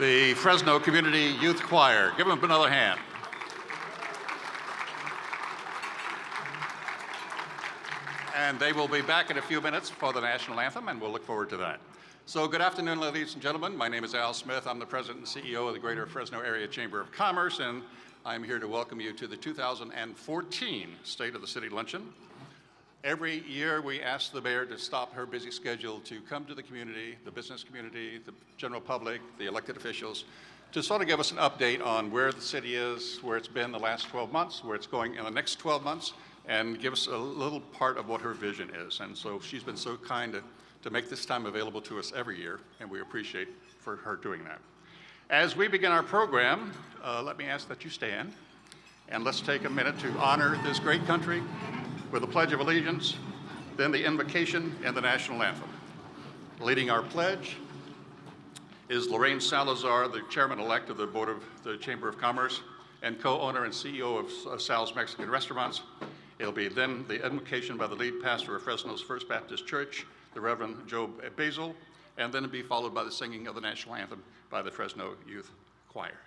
the Fresno Community Youth Choir. Give them another hand. And they will be back in a few minutes for the national anthem, and we'll look forward to that. So good afternoon, ladies and gentlemen. My name is Al Smith. I'm the president and CEO of the Greater Fresno Area Chamber of Commerce, and I'm here to welcome you to the 2014 State of the City Luncheon. Every year we ask the mayor to stop her busy schedule to come to the community, the business community, the general public, the elected officials, to sort of give us an update on where the city is, where it's been the last 12 months, where it's going in the next 12 months, and give us a little part of what her vision is. And so she's been so kind to make this time available to us every year, and we appreciate for her doing that. As we begin our program, let me ask that you stand, and let's take a minute to honor this great country with the Pledge of Allegiance, then the invocation and the national anthem. Leading our pledge is Lorraine Salazar, the chairman-elect of the Board of the Chamber of Commerce and co-owner and CEO of Sal's Mexican Restaurants. It'll be then the invocation by the lead pastor of Fresno's First Baptist Church, the Reverend Joe Basil, and then it'll be followed by the singing of the national anthem by the Fresno Youth Choir.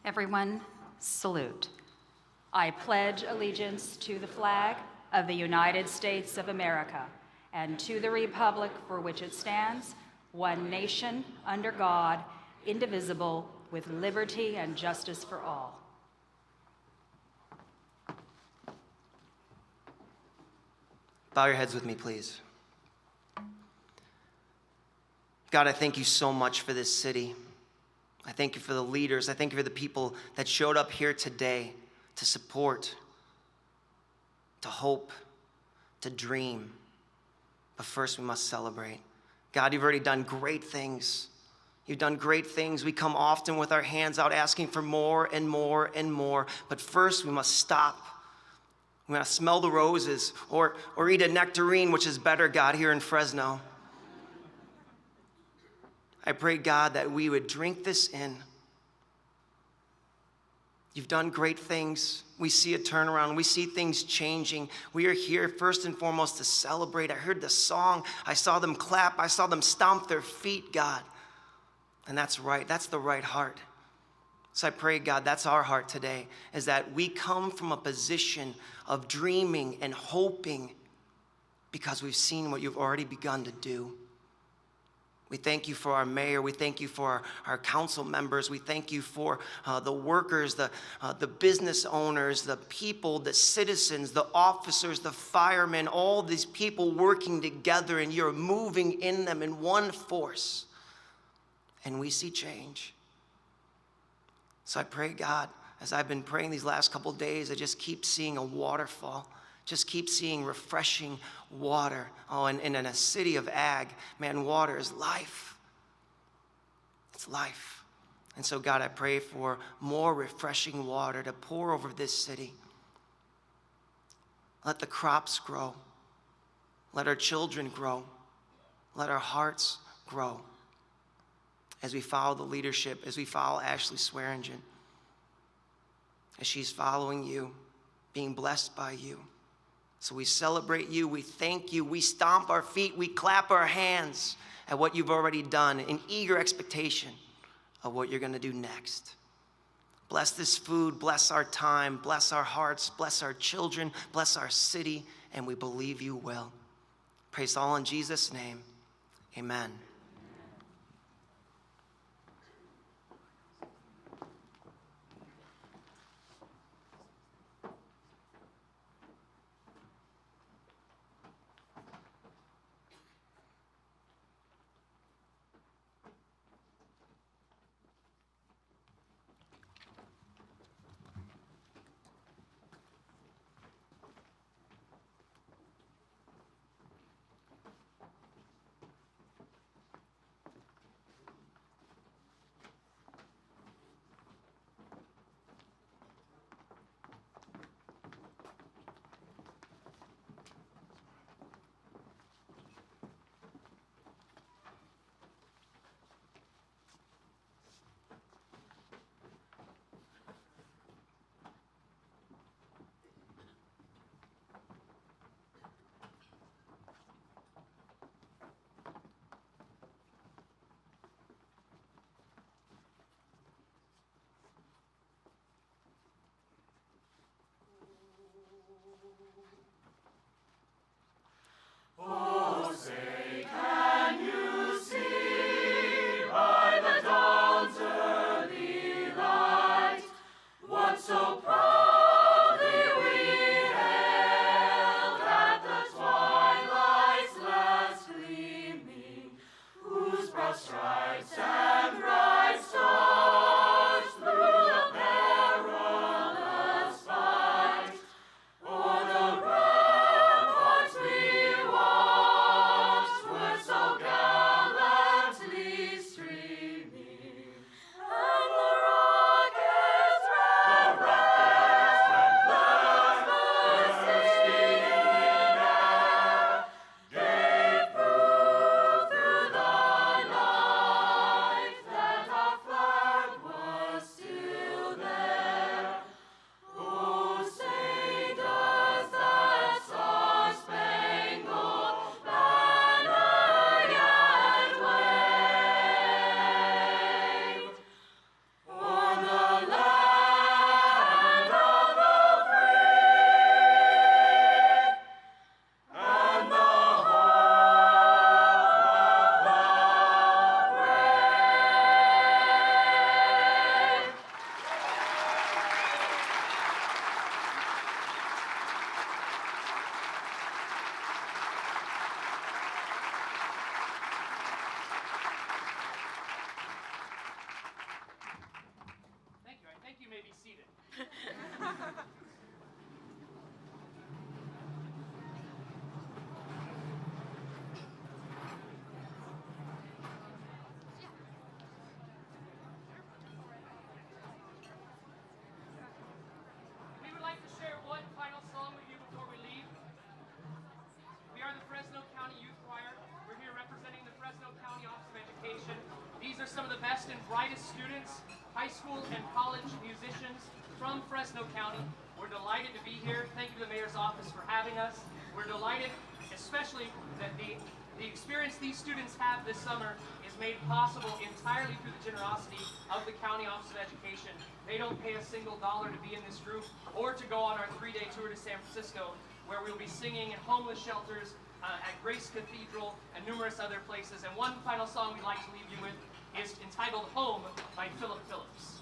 Everyone, salute. I pledge allegiance to the flag of the United States of America and to the republic for which it stands, one nation, under God, indivisible, with liberty and justice for all. Bow your heads with me, please. God, I thank you so much for this city. I thank you for the leaders. I thank you for the people that showed up here today to support, to hope, to dream. But first we must celebrate. God, you've already done great things. You've done great things. We come often with our hands out asking for more and more and more. But first we must stop. We must smell the roses or eat a nectarine, which is better, God, here in Fresno. I pray, God, that we would drink this in. You've done great things. We see a turnaround. We see things changing. We are here first and foremost to celebrate. I heard the song. I saw them clap. I saw them stomp their feet, God. And that's right. That's the right heart. So I pray, God, that's our heart today, is that we come from a position of dreaming and hoping because we've seen what you've already begun to do. We thank you for our mayor. We thank you for our council members. We thank you for the workers, the business owners, the people, the citizens, the officers, the firemen, all these people working together, and you're moving in them in one force. And we see change. So I pray, God, as I've been praying these last couple days, I just keep seeing a waterfall. Just keep seeing refreshing water. Oh, and in a city of ag, man, water is life. It's life. And so, God, I pray for more refreshing water to pour over this city. Let the crops grow. Let our children grow. Let our hearts grow as we follow the leadership, as we follow Ashley Swearingen, as she's following you, being blessed by you. So we celebrate you, we thank you, we stomp our feet, we clap our hands at what you've already done in eager expectation of what you're gonna do next. Bless this food, bless our time, bless our hearts, bless our children, bless our city, and we believe you will. Praise all in Jesus' name, amen. These are some of the best and brightest students, high school and college musicians from Fresno County. We're delighted to be here. Thank you to the Mayor's Office for having us. We're delighted, especially that the experience these students have this summer is made possible entirely through the generosity of the County Office of Education. They don't pay a single dollar to be in this group or to go on our 3-day tour to San Francisco, where we'll be singing in homeless shelters, at Grace Cathedral, and numerous other places. And one final song we'd like to leave you with is entitled Home by Philip Phillips.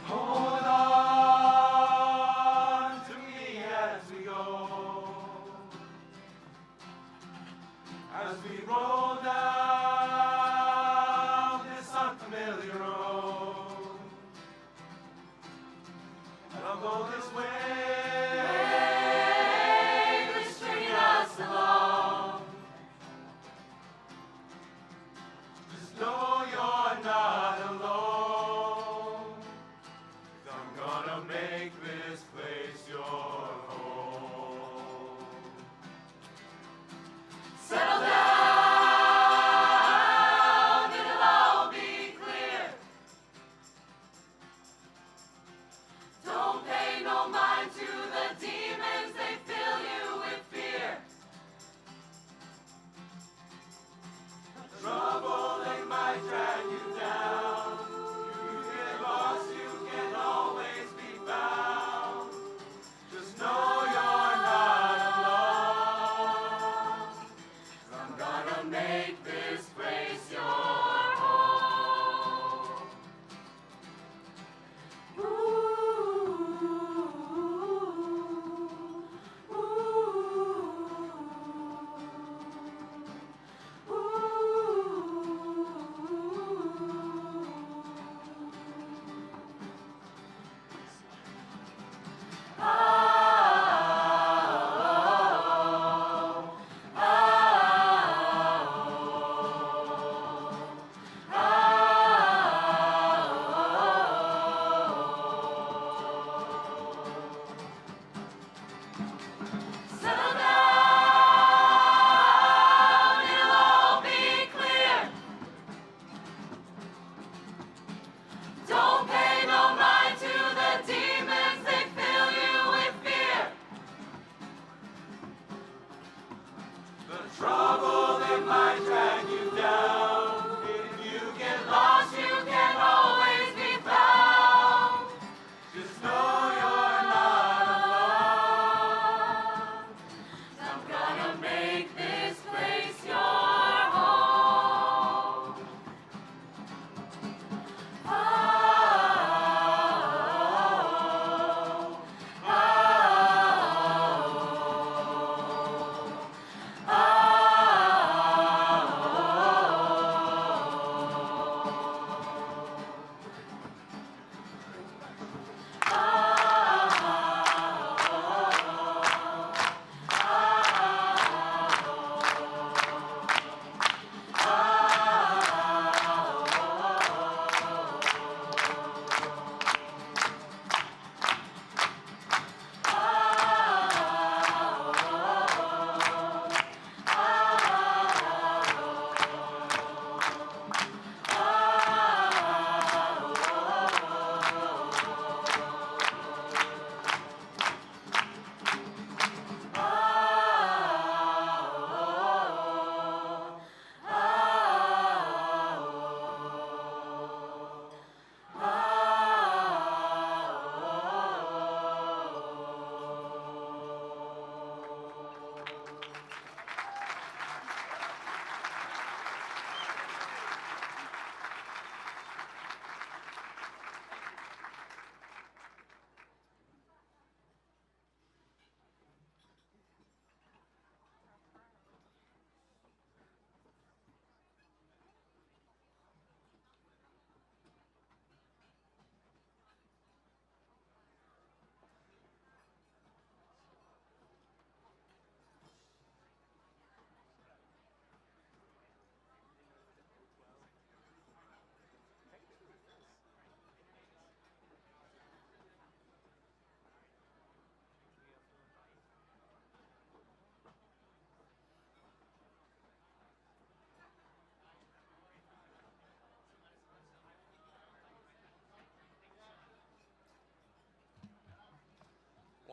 Hold on to me as we go, as we roll down this unfamiliar road. And I'll go this way, this string us along. Just know you're not alone, 'cause I'm gonna make this place your home. Settle down, it'll all be clear. Don't pay no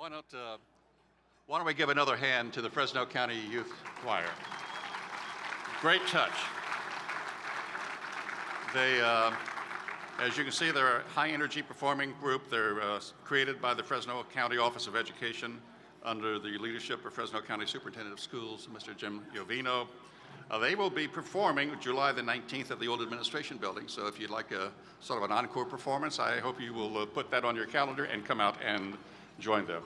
Why don't we give another hand to the Fresno County Youth Choir? Great touch. They, as you can see, they're a high-energy performing group. They're created by the Fresno County Office of Education under the leadership of Fresno County Superintendent of Schools, Mr. Jim Iovino. They will be performing July the 19th at the old administration building. So if you'd like a sort of an encore performance, I hope you will put that on your calendar and come out and join them.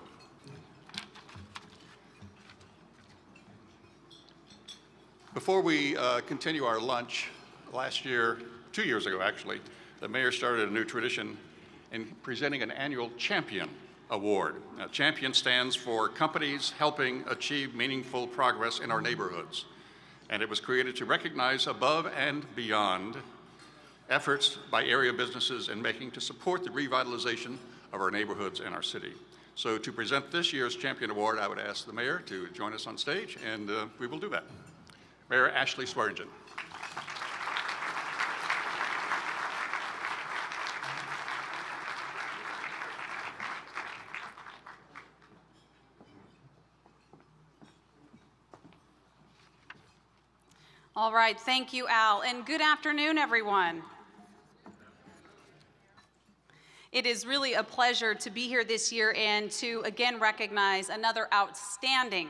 Before we continue our lunch, last year, 2 years ago actually, the mayor started a new tradition in presenting an annual Champion Award. Now, Champion stands for companies helping achieve meaningful progress in our neighborhoods. And it was created to recognize above and beyond efforts by area businesses in making to support the revitalization of our neighborhoods and our city. So to present this year's Champion Award, I would ask the mayor to join us on stage, and we will do that. Mayor Ashley Swearingen. All right, thank you, Al, and good afternoon, everyone. It is really a pleasure to be here this year and to again recognize another outstanding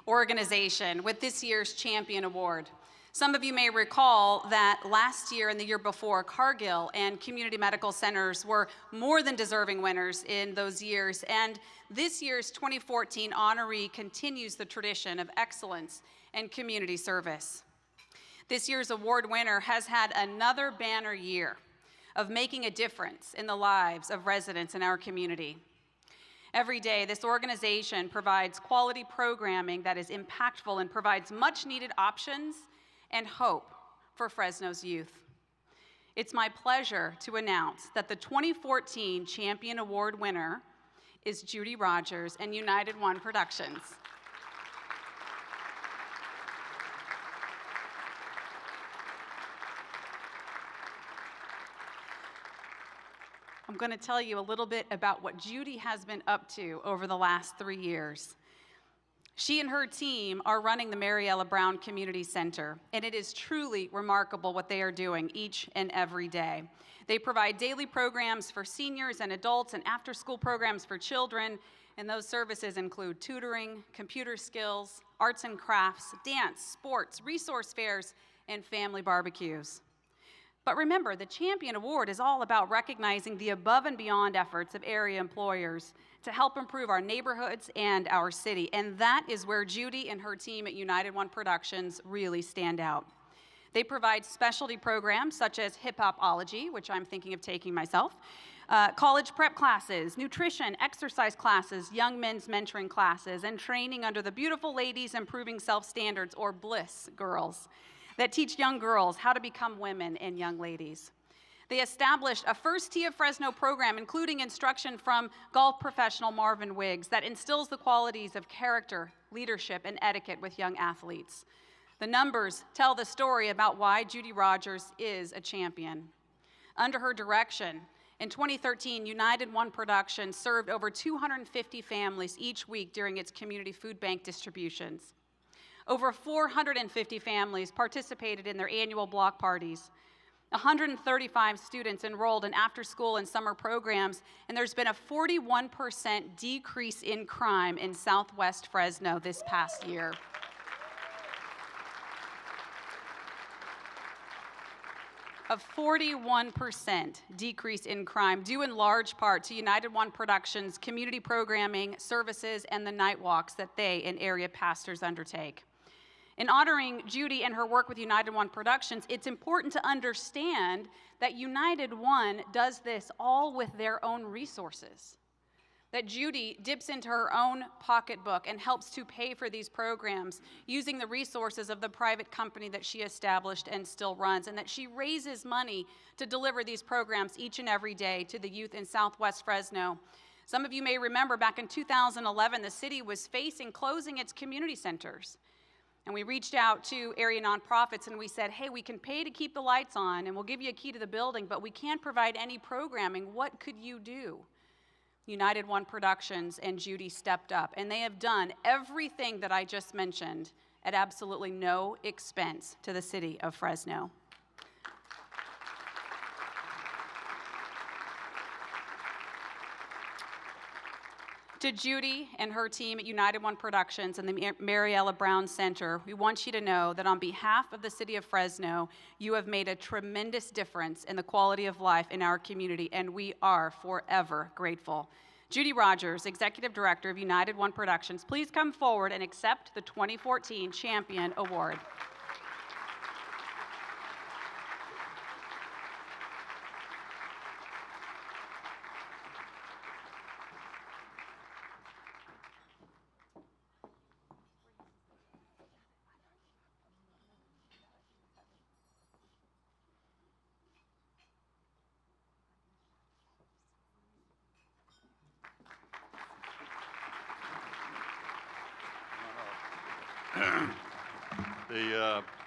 organization with this year's Champion Award. Some of you may recall that last year and the year before, Cargill and community medical centers were more than deserving winners in those years, and this year's 2014 honoree continues the tradition of excellence and community service. This year's award winner has had another banner year of making a difference in the lives of residents in our community. Every day, this organization provides quality programming that is impactful and provides much-needed options and hope for Fresno's youth. It's my pleasure to announce that the 2014 Champion Award winner is Judy Rogers and United One Productions. I'm going to tell you a little bit about what Judy has been up to over the last 3 years. She and her team are running the Mariella Brown Community Center, and it is truly remarkable what they are doing each and every day. They provide daily programs for seniors and adults and after-school programs for children, and those services include tutoring, computer skills, arts and crafts, dance, sports, resource fairs, and family barbecues. But remember, the Champion Award is all about recognizing the above and beyond efforts of area employers to help improve our neighborhoods and our city. And that is where Judy and her team at United One Productions really stand out. They provide specialty programs such as hip-hopology, which I'm thinking of taking myself, college prep classes, nutrition, exercise classes, young men's mentoring classes, and training under the Beautiful Ladies Improving Self-Standards, or BLISS girls, that teach young girls how to become women and young ladies. They established a First Tee of Fresno program, including instruction from golf professional Marvin Wiggs, that instills the qualities of character, leadership, and etiquette with young athletes. The numbers tell the story about why Judy Rogers is a champion. Under her direction, in 2013, United One Productions served over 250 families each week during its community food bank distributions. Over 450 families participated in their annual block parties. 135 students enrolled in after-school and summer programs, and there's been a 41% decrease in crime in Southwest Fresno this past year. A 41% decrease in crime, due in large part to United One Productions' community programming, services, and the night walks that they and area pastors undertake. In honoring Judy and her work with United One Productions, it's important to understand that United One does this all with their own resources. That Judy dips into her own pocketbook and helps to pay for these programs using the resources of the private company that she established and still runs, and that she raises money to deliver these programs each and every day to the youth in Southwest Fresno. Some of you may remember back in 2011, the city was facing closing its community centers. And we reached out to area nonprofits and we said, hey, we can pay to keep the lights on and we'll give you a key to the building, but we can't provide any programming. What could you do? United One Productions and Judy stepped up, and they have done everything that I just mentioned at absolutely no expense to the city of Fresno. To Judy and her team at United One Productions and the Mariella Brown Center, we want you to know that on behalf of the city of Fresno, you have made a tremendous difference in the quality of life in our community, and we are forever grateful. Judy Rogers, Executive Director of United One Productions, please come forward and accept the 2014 Champion Award.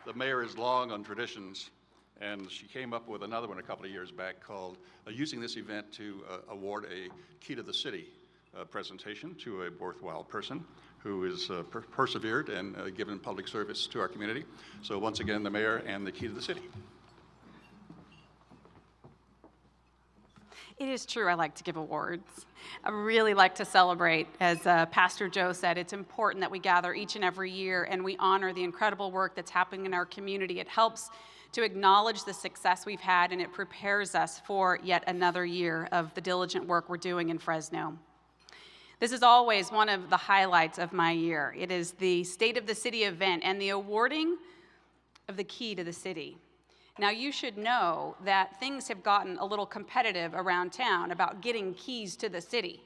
The mayor is long on traditions, and she came up with another one a couple of years back called using this event to award a Key to the City presentation to a worthwhile person who has persevered and given public service to our community. So once again, the mayor and the Key to the City. It is true, I like to give awards. I really like to celebrate. As Pastor Joe said, it's important that we gather each and every year and we honor the incredible work that's happening in our community. It helps to acknowledge the success we've had, and it prepares us for yet another year of the diligent work we're doing in Fresno. This is always one of the highlights of my year. It is the State of the City event and the awarding of the Key to the City. Now, you should know that things have gotten a little competitive around town about getting keys to the city.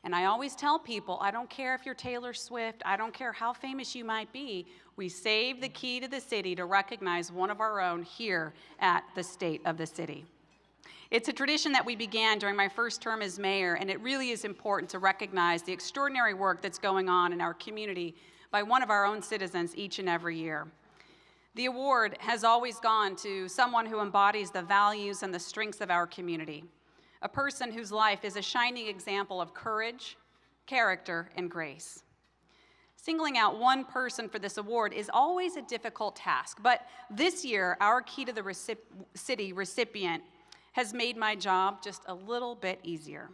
And I always tell people, I don't care if you're Taylor Swift, I don't care how famous you might be, we save the Key to the City to recognize one of our own here at the State of the City. It's a tradition that we began during my first term as mayor, and it really is important to recognize the extraordinary work that's going on in our community by one of our own citizens each and every year. The award has always gone to someone who embodies the values and the strengths of our community, a person whose life is a shining example of courage, character, and grace. Singling out one person for this award is always a difficult task, but this year, our Key to the City recipient has made my job just a little bit easier,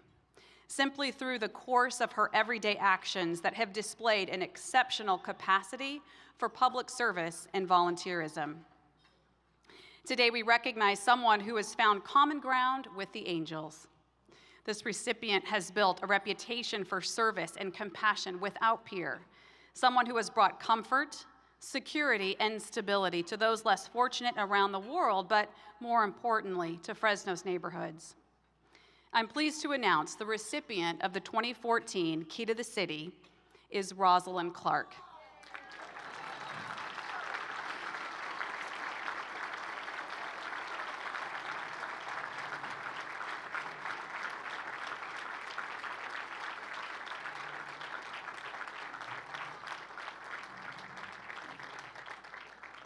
simply through the course of her everyday actions that have displayed an exceptional capacity for public service and volunteerism. Today, we recognize someone who has found common ground with the angels. This recipient has built a reputation for service and compassion without peer, someone who has brought comfort, security, and stability to those less fortunate around the world, but more importantly, to Fresno's neighborhoods. I'm pleased to announce the recipient of the 2014 Key to the City is Rosalind Clark.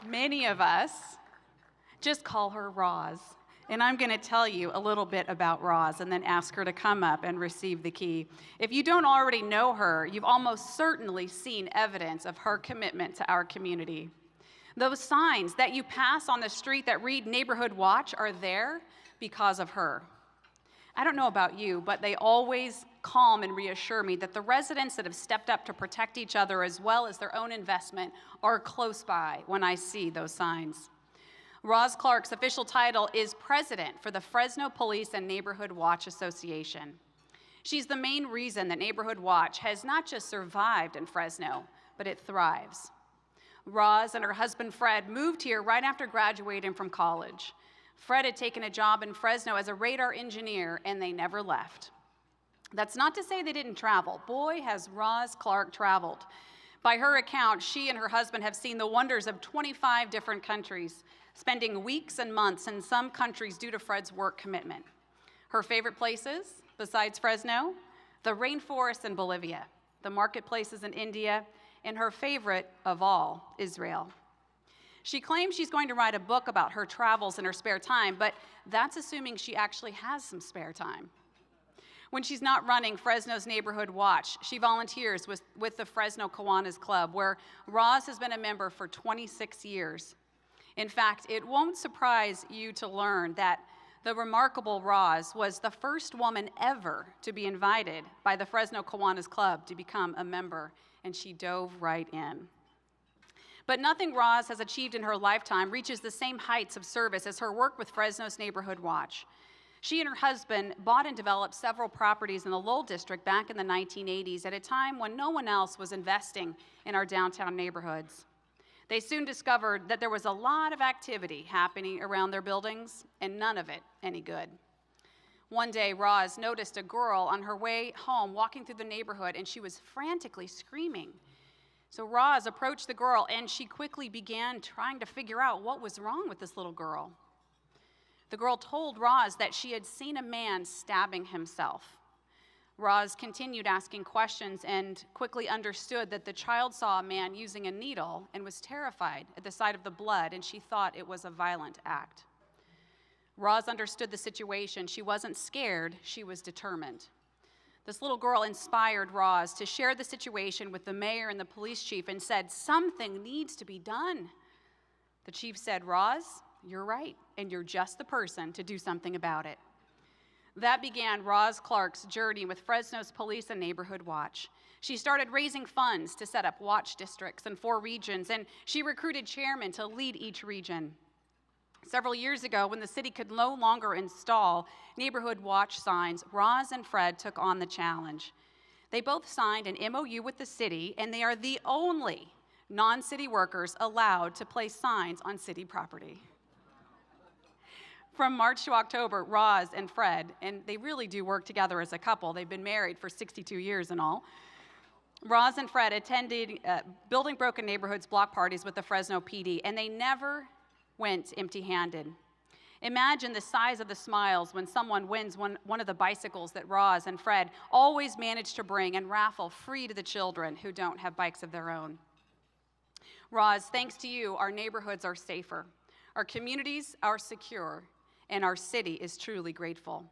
Many of us just call her Roz, and I'm going to tell you a little bit about Roz and then ask her to come up and receive the key. If you don't already know her, you've almost certainly seen evidence of her commitment to our community. Those signs that you pass on the street that read Neighborhood Watch are there because of her. I don't know about you, but they always calm and reassure me that the residents that have stepped up to protect each other as well as their own investment are close by when I see those signs. Roz Clark's official title is President for the Fresno Police and Neighborhood Watch Association. She's the main reason that Neighborhood Watch has not just survived in Fresno, but it thrives. Roz and her husband Fred moved here right after graduating from college. Fred had taken a job in Fresno as a radar engineer, and they never left. That's not to say they didn't travel. Boy, has Roz Clark traveled. By her account, she and her husband have seen the wonders of 25 different countries, spending weeks and months in some countries due to Fred's work commitment. Her favorite places, besides Fresno, the rainforests in Bolivia, the marketplaces in India, and her favorite of all, Israel. She claims she's going to write a book about her travels in her spare time, but that's assuming she actually has some spare time. When she's not running Fresno's Neighborhood Watch, she volunteers with the Fresno Kiwanis Club, where Roz has been a member for 26 years. In fact, it won't surprise you to learn that the remarkable Roz was the first woman ever to be invited by the Fresno Kiwanis Club to become a member, and she dove right in. But nothing Roz has achieved in her lifetime reaches the same heights of service as her work with Fresno's Neighborhood Watch. She and her husband bought and developed several properties in the Lowell District back in the 1980s at a time when no one else was investing in our downtown neighborhoods. They soon discovered that there was a lot of activity happening around their buildings, and none of it any good. One day, Roz noticed a girl on her way home walking through the neighborhood, and she was frantically screaming. So Roz approached the girl, and she quickly began trying to figure out what was wrong with this little girl. The girl told Roz that she had seen a man stabbing himself. Roz continued asking questions and quickly understood that the child saw a man using a needle and was terrified at the sight of the blood, and she thought it was a violent act. Roz understood the situation. She wasn't scared, she was determined. This little girl inspired Roz to share the situation with the mayor and the police chief and said, "Something needs to be done." The chief said, "Roz, you're right, and you're just the person to do something about it." That began Roz Clark's journey with Fresno's Police and Neighborhood Watch. She started raising funds to set up watch districts in 4 regions, and she recruited chairmen to lead each region. Several years ago, when the city could no longer install neighborhood watch signs, Roz and Fred took on the challenge. They both signed an MOU with the city, and they are the only non-city workers allowed to place signs on city property. From March to October, Roz and Fred, and they really do work together as a couple. They've been married for 62 years in all. Roz and Fred attended Building Broken Neighborhoods block parties with the Fresno PD, and they never went empty-handed. Imagine the size of the smiles when someone wins one of the bicycles that Roz and Fred always manage to bring and raffle free to the children who don't have bikes of their own. Roz, thanks to you, our neighborhoods are safer, our communities are secure, and our city is truly grateful.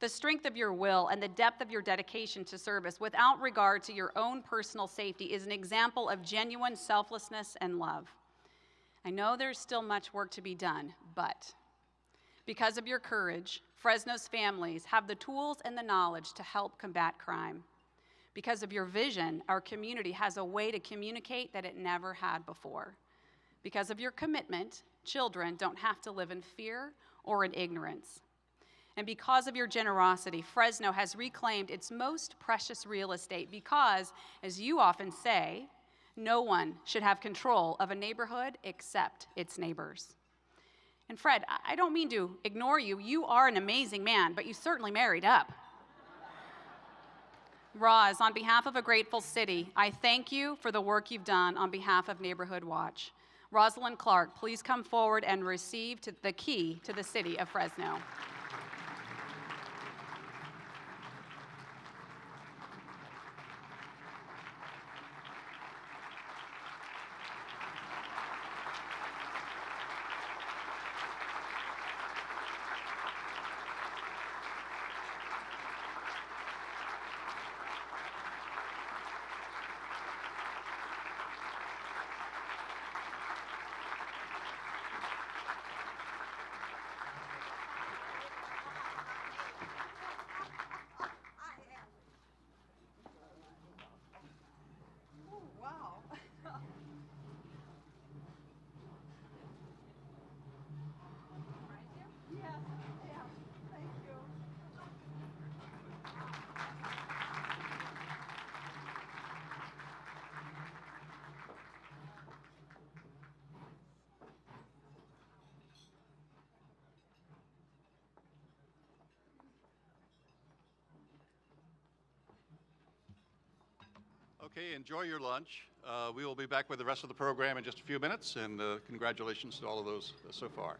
The strength of your will and the depth of your dedication to service without regard to your own personal safety is an example of genuine selflessness and love. I know there's still much work to be done, but because of your courage, Fresno's families have the tools and the knowledge to help combat crime. Because of your vision, our community has a way to communicate that it never had before. Because of your commitment, children don't have to live in fear or in ignorance. And because of your generosity, Fresno has reclaimed its most precious real estate because, as you often say, no one should have control of a neighborhood except its neighbors. And Fred, I don't mean to ignore you. You are an amazing man, but you certainly married up. Roz, on behalf of a grateful city, I thank you for the work you've done on behalf of Neighborhood Watch. Rosalind Clark, please come forward and receive the key to the city of Fresno. Okay, enjoy your lunch. We will be back with the rest of the program in just a few minutes, and congratulations to all of those so far.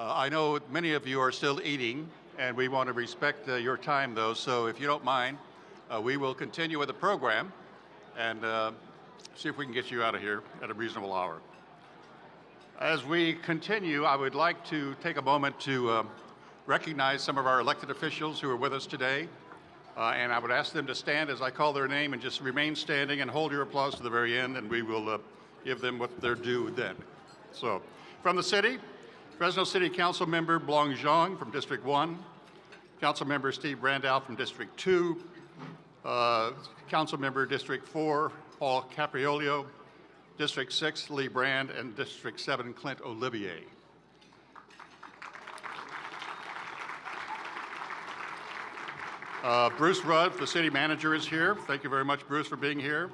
I know many of you are still eating, and we want to respect your time, though. So if you don't mind, we will continue with the program and see if we can get you out of here at a reasonable hour. As we continue, I would like to take a moment to recognize some of our elected officials who are with us today. And I would ask them to stand as I call their name and just remain standing and hold your applause to the very end, and we will give them what they're due then. So, from the city, Fresno City Council Member Blong Zhang from District 1, Council Member Steve Brandow from District 2, Council Member District 4, Paul Capriolio, District 6, Lee Brand, and District 7, Clint Olivier. Bruce Rudd, the city manager, is here. Thank you very much, Bruce, for being here.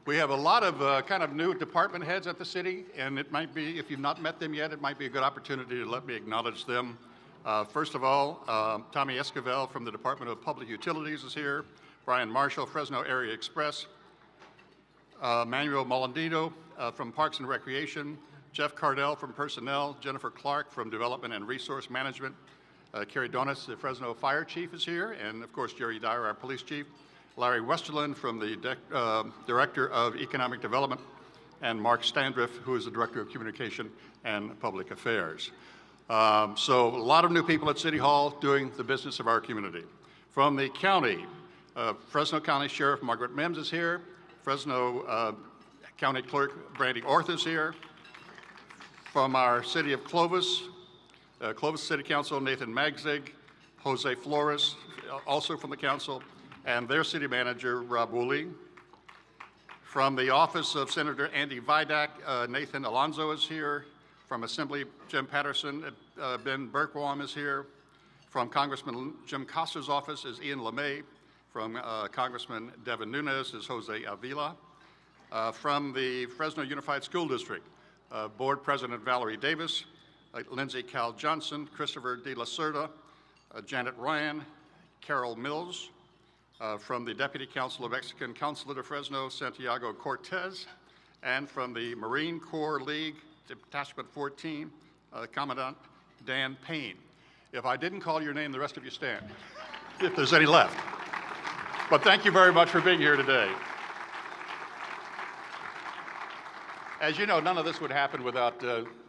We have a lot of kind of new department heads at the city, and it might be, if you've not met them yet, it might be a good opportunity to let me acknowledge them. First of all, Tommy Esquivel from the Department of Public Utilities is here. Brian Marshall, Fresno Area Express. Manuel Molandino from Parks and Recreation. Jeff Cardell from Personnel. Jennifer Clark from Development and Resource Management. Kerry Donis, the Fresno Fire Chief, is here, and of course Jerry Dyer, our Police Chief. Larry Westerland from the Director of Economic Development, and Mark Standriff, who is the Director of Communication and Public Affairs. So a lot of new people at City Hall doing the business of our community. From the county, Fresno County Sheriff Margaret Mims is here. Fresno County Clerk Brandy Orth is here. From our city of Clovis, Clovis City Council Nathan Magzig, Jose Flores, also from the council, and their city manager Rob Woolley. From the office of Senator Andy Vidak, Nathan Alonso is here. From Assembly Jim Patterson, Ben Bergquam is here. From Congressman Jim Costa's office is Ian LeMay. From Congressman Devin Nunes is Jose Avila. From the Fresno Unified School District, Board President Valerie Davis, Lindsay Cal Johnson, Christopher De La Cerda, Janet Ryan, Carol Mills. From the Deputy Council of Mexican Consulate of Fresno, Santiago Cortez. And from the Marine Corps League, Detachment 14, Commandant Dan Payne. If I didn't call your name, the rest of you stand, if there's any left. But thank you very much for being here today. As you know, none of this would happen without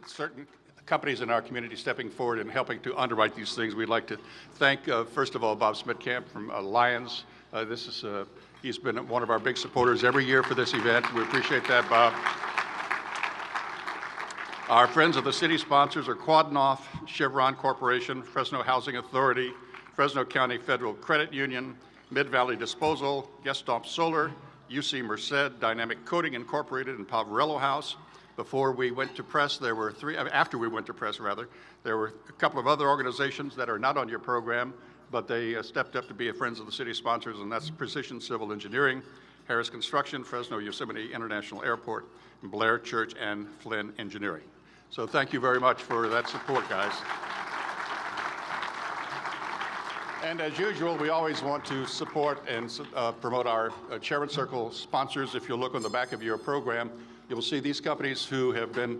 certain companies in our community stepping forward and helping to underwrite these things. We'd like to thank, first of all, Bob Smitkamp from Lions. He's been one of our big supporters every year for this event. We appreciate that, Bob. Our friends of the city sponsors are Quadnoff, Chevron Corporation, Fresno Housing Authority, Fresno County Federal Credit Union, Mid-Valley Disposal, Gestomp Solar, UC Merced, Dynamic Coating Incorporated, and Pavarello House. Before we went to press, there were after we went to press, rather, there were a couple of other organizations that are not on your program, but they stepped up to be friends of the city sponsors, and that's Precision Civil Engineering, Harris Construction, Fresno Yosemite International Airport, and Blair Church and Flynn Engineering. So thank you very much for that support, guys. And as usual, we always want to support and promote our Chairman Circle sponsors. If you look on the back of your program, you will see these companies who have been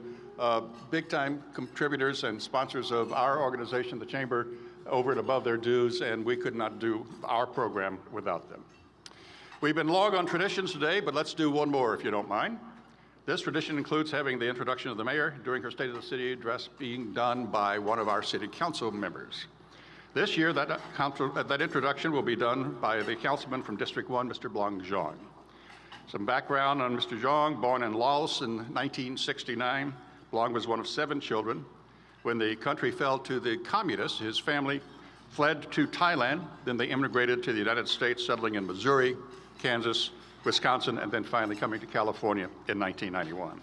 big-time contributors and sponsors of our organization, the Chamber, over and above their dues, and we could not do our program without them. We've been long on traditions today, but let's do one more if you don't mind. This tradition includes having the introduction of the mayor during her State of the City address being done by one of our city council members. This year, that introduction will be done by the councilman from District 1, Mr. Blong Zhang. Some background on Mr. Zhang, born in Laos in 1969. Blong was one of 7 children. When the country fell to the communists, his family fled to Thailand. Then they immigrated to the United States, settling in Missouri, Kansas, Wisconsin, and then finally coming to California in 1991.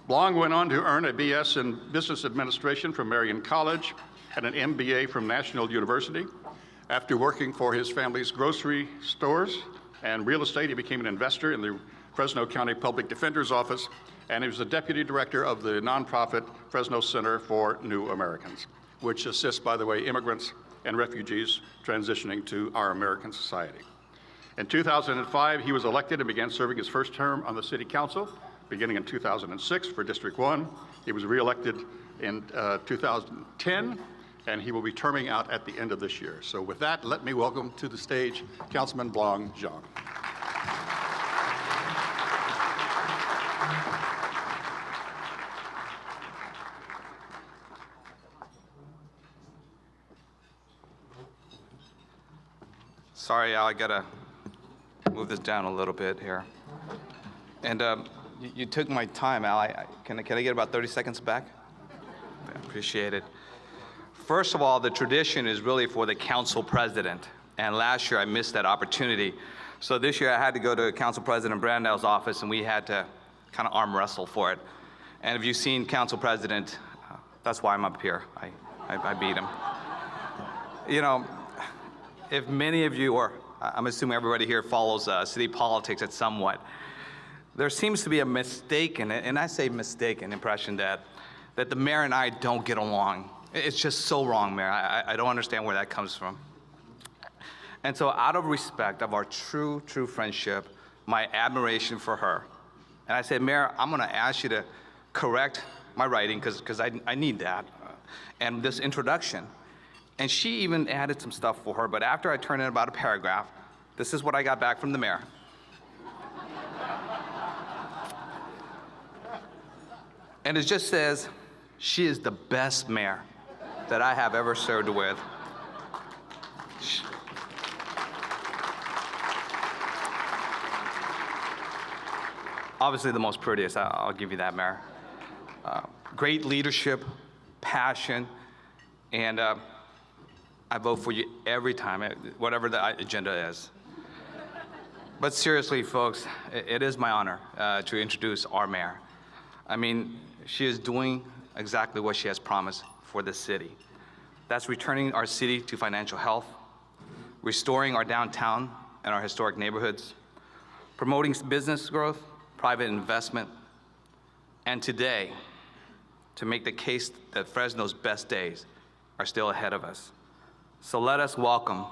Blong went on to earn a BS in Business Administration from Marian College and an MBA from National University. After working for his family's grocery stores and real estate, he became an investor in the Fresno County Public Defender's Office, and he was the deputy director of the nonprofit Fresno Center for New Americans, which assists, by the way, immigrants and refugees transitioning to our American society. In 2005, he was elected and began serving his first term on the City Council, beginning in 2006 for District 1. He was reelected in 2010, and he will be terming out at the end of this year. So with that, let me welcome to the stage Councilman Blong Zhang. Sorry, Al, I gotta move this down a little bit here. And you took my time, Al. Can I get about 30 seconds back? I appreciate it. First of all, the tradition is really for the council president. And last year I missed that opportunity. So this year I had to go to Council President Brandau's office and we had to kind of arm wrestle for it. And if you've seen Council President, that's why I'm up here. I beat him. You know, if many of you, or I'm assuming everybody here follows city politics at somewhat, there seems to be a mistaken, and I say mistaken impression that the mayor and I don't get along. It's just so wrong, Mayor. I don't understand where that comes from. And so out of respect of our true friendship, my admiration for her, and I said, Mayor, I'm gonna ask you to correct my writing, because I need that, and this introduction. And she even added some stuff for her, but after I turned in about a paragraph, this is what I got back from the mayor. And it just says, she is the best mayor that I have ever served with. Obviously the most prettiest, I'll give you that, Mayor. Great leadership, passion, and I vote for you every time, whatever the agenda is. But seriously, folks, it is my honor to introduce our mayor. I mean, she is doing exactly what she has promised for the city. That's returning our city to financial health, restoring our downtown and our historic neighborhoods, promoting business growth, private investment, and today, to make the case that Fresno's best days are still ahead of us. So let us welcome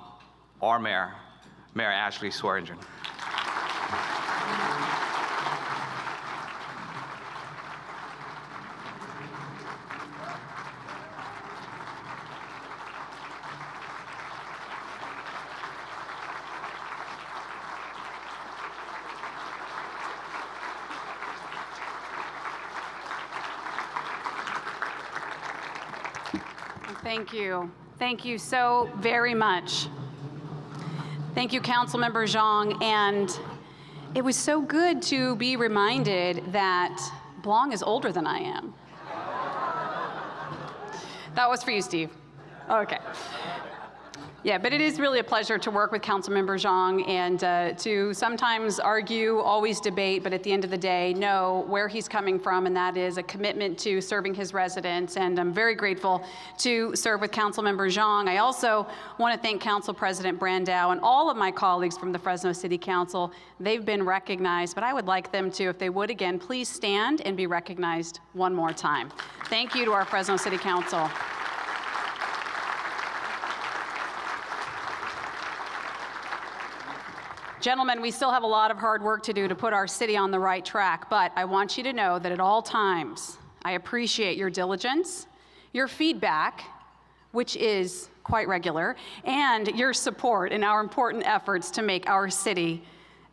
our mayor, Mayor Ashley Swearingen. Thank you. Thank you so very much. Thank you, Councilmember Zhang. And it was so good to be reminded that Blong is older than I am. That was for you, Steve. Okay. Yeah, but it is really a pleasure to work with Councilmember Zhang and to sometimes argue, always debate, but at the end of the day, know where he's coming from, and that is a commitment to serving his residents. And I'm very grateful to serve with Councilmember Zhang. I also want to thank Council President Brandau and all of my colleagues from the Fresno City Council. They've been recognized, but I would like them to, if they would again, please stand and be recognized one more time. Thank you to our Fresno City Council. Gentlemen, we still have a lot of hard work to do to put our city on the right track, but I want you to know that at all times, I appreciate your diligence, your feedback, which is quite regular, and your support in our important efforts to make our city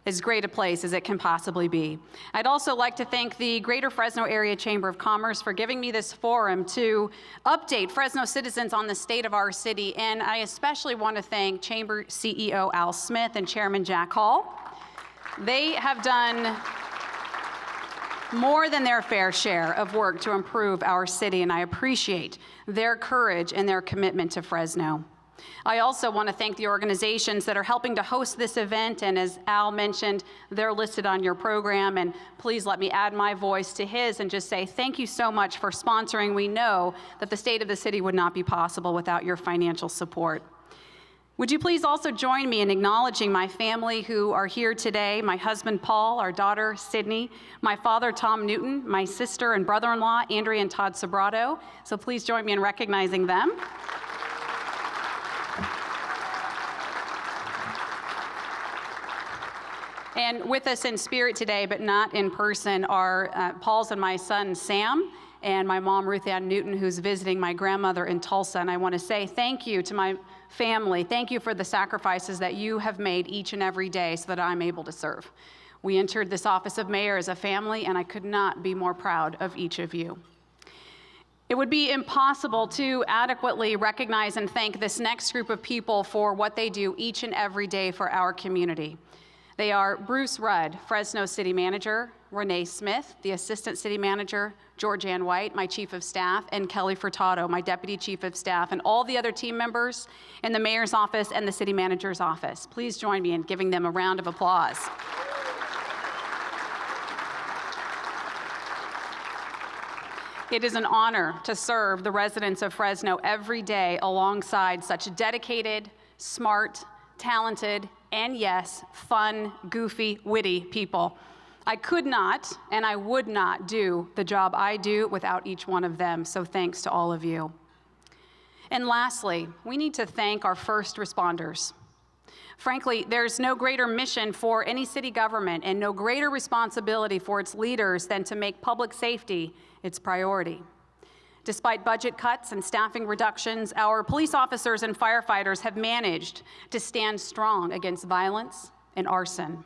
as great a place as it can possibly be. I'd also like to thank the Greater Fresno Area Chamber of Commerce for giving me this forum to update Fresno citizens on the state of our city, and I especially want to thank Chamber CEO Al Smith and Chairman Jack Hall. They have done more than their fair share of work to improve our city, and I appreciate their courage and their commitment to Fresno. I also want to thank the organizations that are helping to host this event, and as Al mentioned, they're listed on your program, and please let me add my voice to his and just say thank you so much for sponsoring. We know that the state of the city would not be possible without your financial support. Would you please also join me in acknowledging my family who are here today, my husband Paul, our daughter Sydney, my father Tom Newton, my sister and brother-in-law Andrea and Todd Sobrato. So please join me in recognizing them. And with us in spirit today, but not in person, are Paul's and my son, Sam, and my mom, Ruth Ann Newton, who's visiting my grandmother in Tulsa. And I want to say thank you to my family. Thank you for the sacrifices that you have made each and every day so that I'm able to serve. We entered this office of mayor as a family, and I could not be more proud of each of you. It would be impossible to adequately recognize and thank this next group of people for what they do each and every day for our community. They are Bruce Rudd, Fresno City Manager, Renee Smith, the Assistant City Manager, Georgianne White, my Chief of Staff, and Kelly Furtado, my Deputy Chief of Staff, and all the other team members in the Mayor's office and the City Manager's office. Please join me in giving them a round of applause. It is an honor to serve the residents of Fresno every day alongside such dedicated, smart, talented, and yes, fun, goofy, witty people. I could not and I would not do the job I do without each one of them, so thanks to all of you. And lastly, we need to thank our first responders. Frankly, there's no greater mission for any city government and no greater responsibility for its leaders than to make public safety its priority. Despite budget cuts and staffing reductions, our police officers and firefighters have managed to stand strong against violence and arson.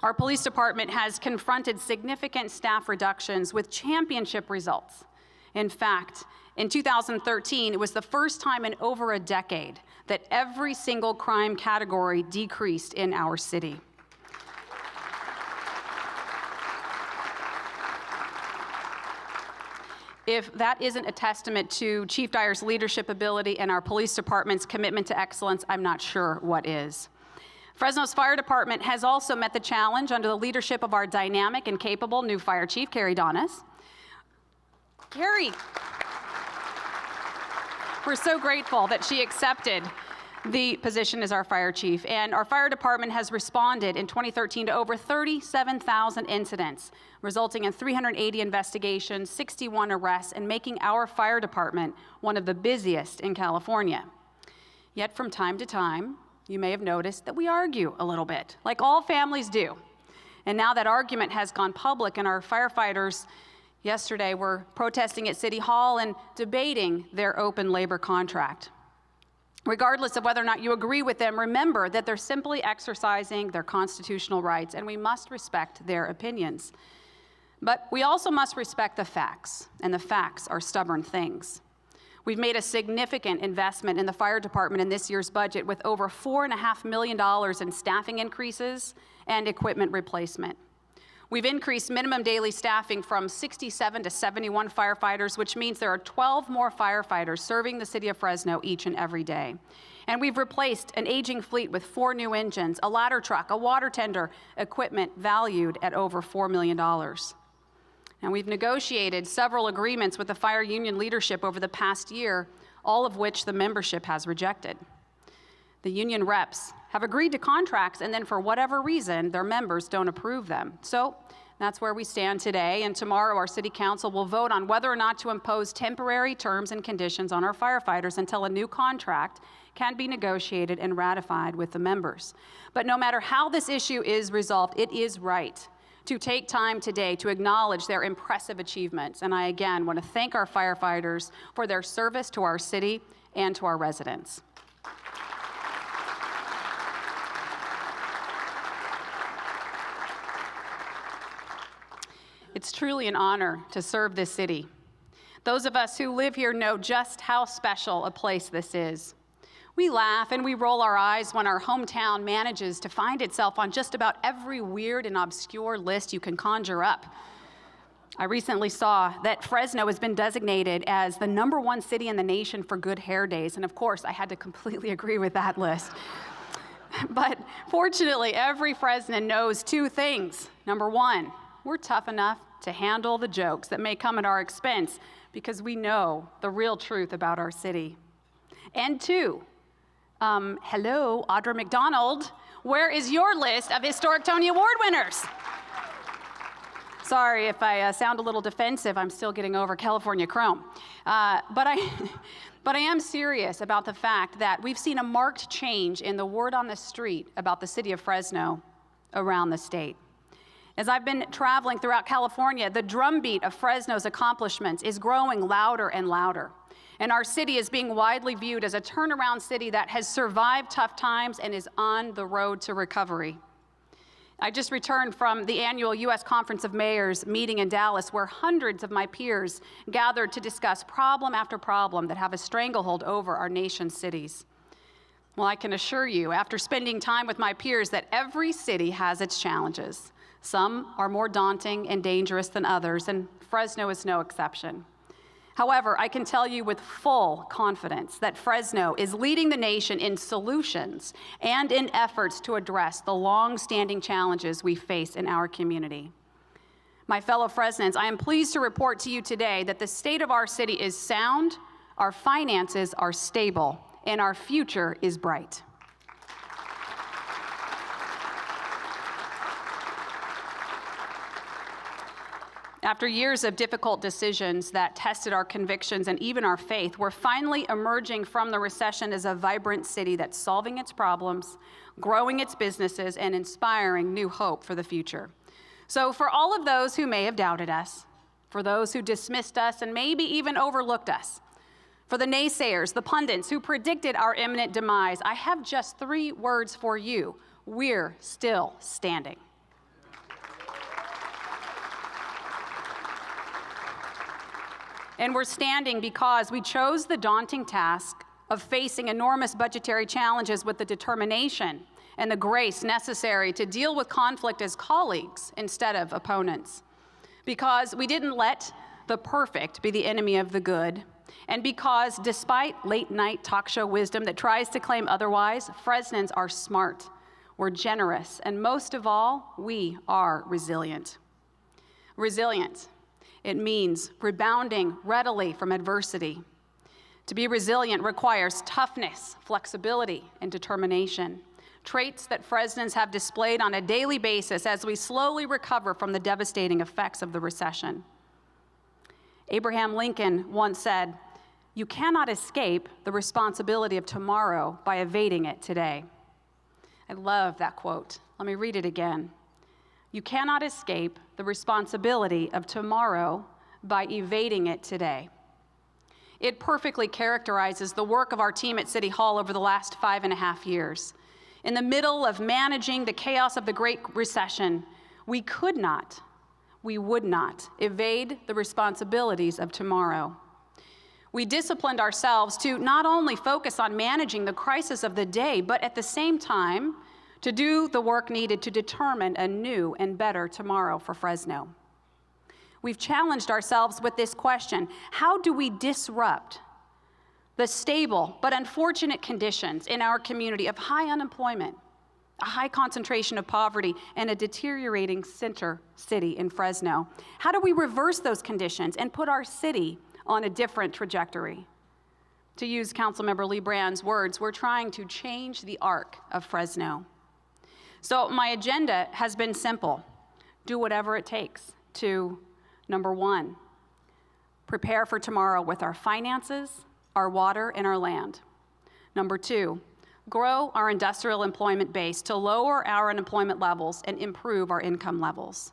Our police department has confronted significant staff reductions with championship results. In fact, in 2013, it was the first time in over a decade that every single crime category decreased in our city. If that isn't a testament to Chief Dyer's leadership ability and our police department's commitment to excellence, I'm not sure what is. Fresno's fire department has also met the challenge under the leadership of our dynamic and capable new fire chief, Carrie Donis. Carrie, we're so grateful that she accepted the position as our fire chief, and our fire department has responded in 2013 to over 37,000 incidents, resulting in 380 investigations, 61 arrests, and making our fire department one of the busiest in California. Yet from time to time, you may have noticed that we argue a little bit, like all families do. And now that argument has gone public, and our firefighters yesterday were protesting at City Hall and debating their open labor contract. Regardless of whether or not you agree with them, remember that they're simply exercising their constitutional rights, and we must respect their opinions. But we also must respect the facts, and the facts are stubborn things. We've made a significant investment in the fire department in this year's budget with over $4.5 million in staffing increases and equipment replacement. We've increased minimum daily staffing from 67 to 71 firefighters, which means there are 12 more firefighters serving the city of Fresno each and every day. And we've replaced an aging fleet with 4 new engines, a ladder truck, a water tender, equipment valued at over $4 million. And we've negotiated several agreements with the fire union leadership over the past year, all of which the membership has rejected. The union reps have agreed to contracts, and then for whatever reason, their members don't approve them. So that's where we stand today, and tomorrow our city council will vote on whether or not to impose temporary terms and conditions on our firefighters until a new contract can be negotiated and ratified with the members. But no matter how this issue is resolved, it is right to take time today to acknowledge their impressive achievements. And I again want to thank our firefighters for their service to our city and to our residents. It's truly an honor to serve this city. Those of us who live here know just how special a place this is. We laugh and we roll our eyes when our hometown manages to find itself on just about every weird and obscure list you can conjure up. I recently saw that Fresno has been designated as the #1 city in the nation for good hair days, and of course, I had to completely agree with that list. But fortunately, every Fresnan knows 2 things. Number 1, we're tough enough to handle the jokes that may come at our expense because we know the real truth about our city. And 2, hello, Audra McDonald, where is your list of historic Tony Award winners? Sorry if I sound a little defensive, I'm still getting over California Chrome. But I am serious about the fact that we've seen a marked change in the word on the street about the city of Fresno around the state. As I've been traveling throughout California, the drumbeat of Fresno's accomplishments is growing louder and louder. And our city is being widely viewed as a turnaround city that has survived tough times and is on the road to recovery. I just returned from the annual U.S. Conference of Mayors meeting in Dallas, where hundreds of my peers gathered to discuss problem after problem that have a stranglehold over our nation's cities. Well, I can assure you, after spending time with my peers, that every city has its challenges. Some are more daunting and dangerous than others, and Fresno is no exception. However, I can tell you with full confidence that Fresno is leading the nation in solutions and in efforts to address the long-standing challenges we face in our community. My fellow Fresnans, I am pleased to report to you today that the state of our city is sound, our finances are stable, and our future is bright. After years of difficult decisions that tested our convictions and even our faith, we're finally emerging from the recession as a vibrant city that's solving its problems, growing its businesses, and inspiring new hope for the future. So for all of those who may have doubted us, for those who dismissed us and maybe even overlooked us, for the naysayers, the pundits who predicted our imminent demise, I have just 3 words for you: we're still standing. And we're standing because we chose the daunting task of facing enormous budgetary challenges with the determination and the grace necessary to deal with conflict as colleagues instead of opponents. Because we didn't let the perfect be the enemy of the good. And because despite late-night talk show wisdom that tries to claim otherwise, Fresnans are smart, we're generous, and most of all, we are resilient. Resilient. It means rebounding readily from adversity. To be resilient requires toughness, flexibility, and determination, traits that Fresnans have displayed on a daily basis as we slowly recover from the devastating effects of the recession. Abraham Lincoln once said, "You cannot escape the responsibility of tomorrow by evading it today." I love that quote. Let me read it again. You cannot escape the responsibility of tomorrow by evading it today. It perfectly characterizes the work of our team at City Hall over the last 5.5 years. In the middle of managing the chaos of the Great Recession, we would not evade the responsibilities of tomorrow. We disciplined ourselves to not only focus on managing the crisis of the day, but at the same time, to do the work needed to determine a new and better tomorrow for Fresno. We've challenged ourselves with this question: how do we disrupt the stable but unfortunate conditions in our community of high unemployment, a high concentration of poverty, and a deteriorating center city in Fresno? How do we reverse those conditions and put our city on a different trajectory? To use Councilmember Lee Brand's words, we're trying to change the arc of Fresno. So my agenda has been simple: do whatever it takes to, number 1, prepare for tomorrow with our finances, our water, and our land. Number 2, grow our industrial employment base to lower our unemployment levels and improve our income levels.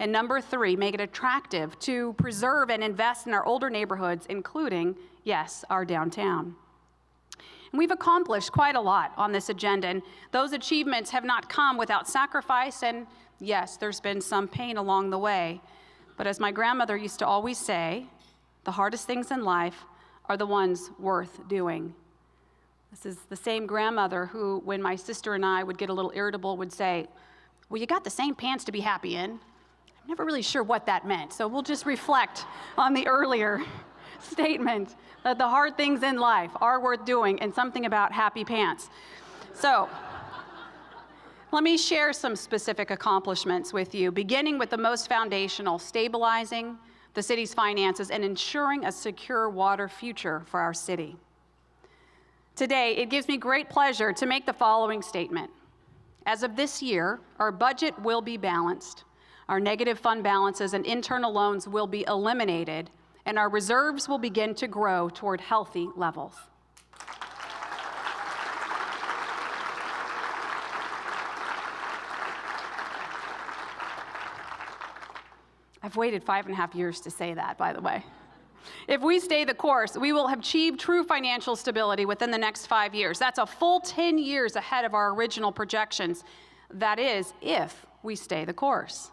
And number 3, make it attractive to preserve and invest in our older neighborhoods, including, yes, our downtown. And we've accomplished quite a lot on this agenda, and those achievements have not come without sacrifice, and yes, there's been some pain along the way. But as my grandmother used to always say, the hardest things in life are the ones worth doing. This is the same grandmother who, when my sister and I would get a little irritable, would say, "Well, you got the same pants to be happy in." I'm never really sure what that meant, so we'll just reflect on the earlier statement that the hard things in life are worth doing, and something about happy pants. So let me share some specific accomplishments with you, beginning with the most foundational: stabilizing the city's finances and ensuring a secure water future for our city. Today, it gives me great pleasure to make the following statement. As of this year, our budget will be balanced, our negative fund balances and internal loans will be eliminated, and our reserves will begin to grow toward healthy levels. I've waited 5.5 years to say that, by the way. If we stay the course, we will have achieved true financial stability within the next 5 years. That's a full 10 years ahead of our original projections. That is, if we stay the course.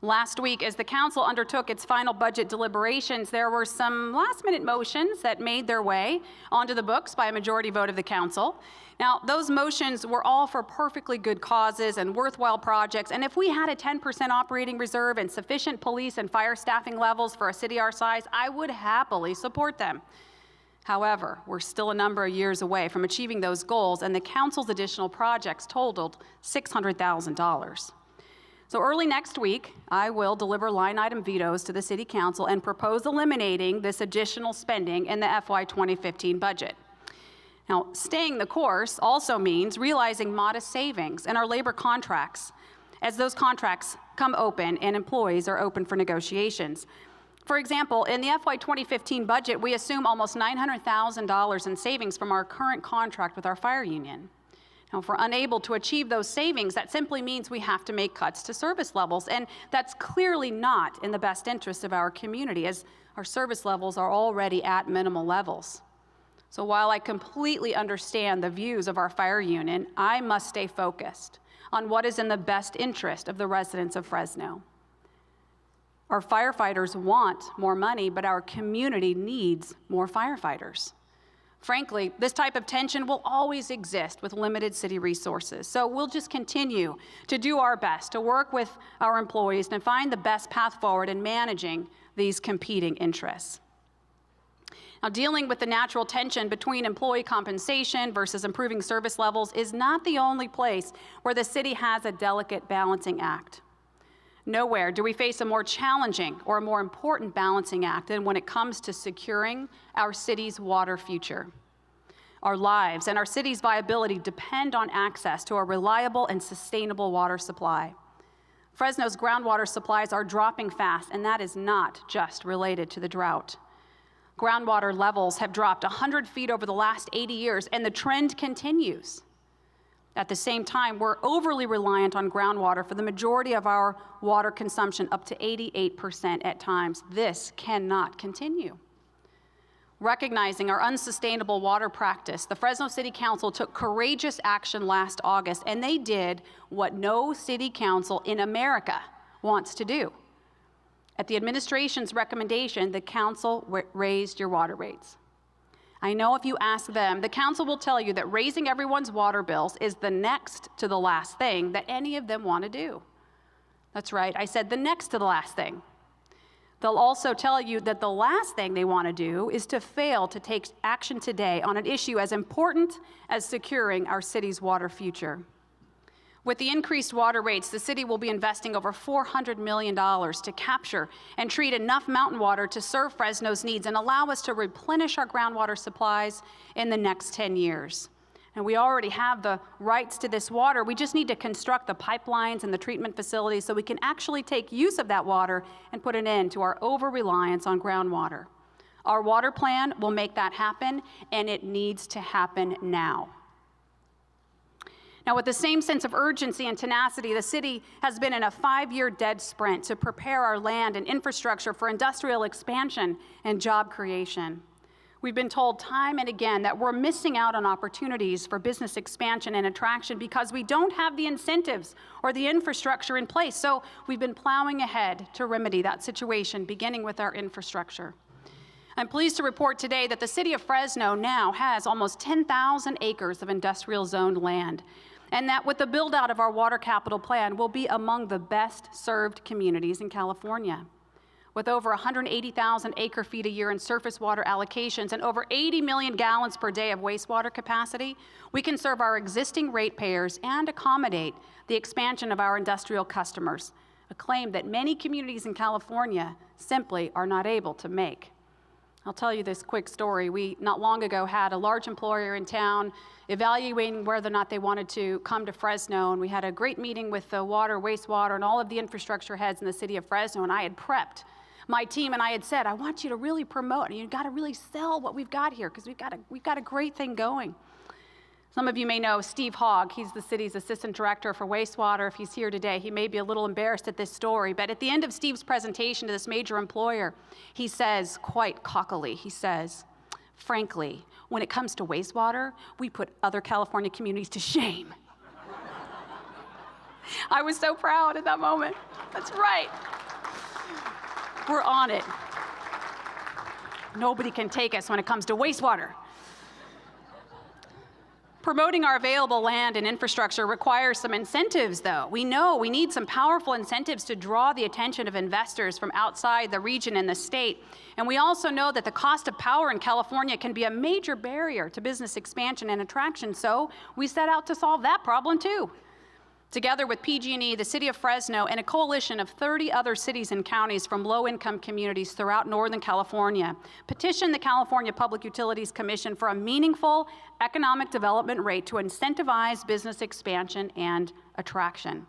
Last week, as the council undertook its final budget deliberations, there were some last-minute motions that made their way onto the books by a majority vote of the council. Now, those motions were all for perfectly good causes and worthwhile projects, and if we had a 10% operating reserve and sufficient police and fire staffing levels for a city our size, I would happily support them. However, we're still a number of years away from achieving those goals, and the council's additional projects totaled $600,000. So early next week, I will deliver line item vetoes to the City Council and propose eliminating this additional spending in the FY 2015 budget. Now, staying the course also means realizing modest savings in our labor contracts as those contracts come open and employees are open for negotiations. For example, in the FY 2015 budget, we assume almost $900,000 in savings from our current contract with our fire union. Now, if we're unable to achieve those savings, that simply means we have to make cuts to service levels, and that's clearly not in the best interest of our community, as our service levels are already at minimal levels. So while I completely understand the views of our fire union, I must stay focused on what is in the best interest of the residents of Fresno. Our firefighters want more money, but our community needs more firefighters. Frankly, this type of tension will always exist with limited city resources. So we'll just continue to do our best to work with our employees and find the best path forward in managing these competing interests. Now, dealing with the natural tension between employee compensation versus improving service levels is not the only place where the city has a delicate balancing act. Nowhere do we face a more challenging or a more important balancing act than when it comes to securing our city's water future. Our lives and our city's viability depend on access to a reliable and sustainable water supply. Fresno's groundwater supplies are dropping fast, and that is not just related to the drought. Groundwater levels have dropped 100 feet over the last 80 years, and the trend continues. At the same time, we're overly reliant on groundwater for the majority of our water consumption, up to 88% at times. This cannot continue. Recognizing our unsustainable water practice, the Fresno City Council took courageous action last August, and they did what no city council in America wants to do. At the administration's recommendation, the council raised your water rates. I know if you ask them, the council will tell you that raising everyone's water bills is the next to the last thing that any of them want to do. That's right, I said the next to the last thing. They'll also tell you that the last thing they want to do is to fail to take action today on an issue as important as securing our city's water future. With the increased water rates, the city will be investing over $400 million to capture and treat enough mountain water to serve Fresno's needs and allow us to replenish our groundwater supplies in the next 10 years. And we already have the rights to this water. We just need to construct the pipelines and the treatment facilities so we can actually take use of that water and put an end to our over-reliance on groundwater. Our water plan will make that happen, and it needs to happen now. Now, with the same sense of urgency and tenacity, the city has been in a 5-year dead sprint to prepare our land and infrastructure for industrial expansion and job creation. We've been told time and again that we're missing out on opportunities for business expansion and attraction because we don't have the incentives or the infrastructure in place. So we've been plowing ahead to remedy that situation, beginning with our infrastructure. I'm pleased to report today that the city of Fresno now has almost 10,000 acres of industrial zoned land, and that with the build out of our water capital plan, we'll be among the best served communities in California. With over 180,000 acre feet a year in surface water allocations and over 80 million gallons per day of wastewater capacity, we can serve our existing ratepayers and accommodate the expansion of our industrial customers, a claim that many communities in California simply are not able to make. I'll tell you this quick story. We, not long ago, had a large employer in town evaluating whether or not they wanted to come to Fresno, and we had a great meeting with the water, wastewater, and all of the infrastructure heads in the city of Fresno, and I had prepped my team, and I had said, I want you to really promote, and you've got to really sell what we've got here, because we've got a great thing going. Some of you may know Steve Hogg. He's the city's assistant director for wastewater. If he's here today, he may be a little embarrassed at this story, but at the end of Steve's presentation to this major employer, he says, quite cockily, he says, "Frankly, when it comes to wastewater, we put other California communities to shame." I was so proud at that moment. That's right. We're on it. Nobody can take us when it comes to wastewater. Promoting our available land and infrastructure requires some incentives, though. We know we need some powerful incentives to draw the attention of investors from outside the region and the state. And we also know that the cost of power in California can be a major barrier to business expansion and attraction, so we set out to solve that problem too. Together with PG&E, the City of Fresno, and a coalition of 30 other cities and counties from low-income communities throughout Northern California, petitioned the California Public Utilities Commission for a meaningful economic development rate to incentivize business expansion and attraction.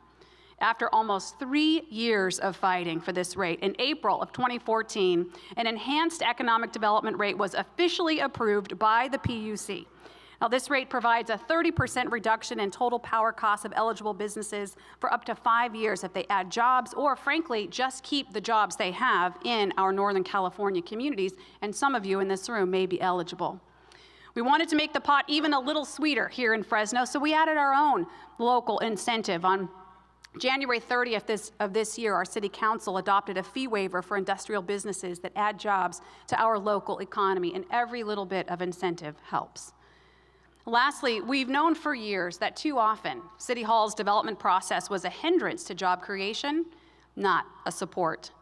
After almost 3 years of fighting for this rate, in April of 2014, an enhanced economic development rate was officially approved by the PUC. Now, this rate provides a 30% reduction in total power costs of eligible businesses for up to 5 years if they add jobs or, frankly, just keep the jobs they have in our Northern California communities, and some of you in this room may be eligible. We wanted to make the pot even a little sweeter here in Fresno, so we added our own local incentive. On January 30th of this year, our City Council adopted a fee waiver for industrial businesses that add jobs to our local economy, and every little bit of incentive helps. Lastly, we've known for years that too often City Hall's development process was a hindrance to job creation, not a support.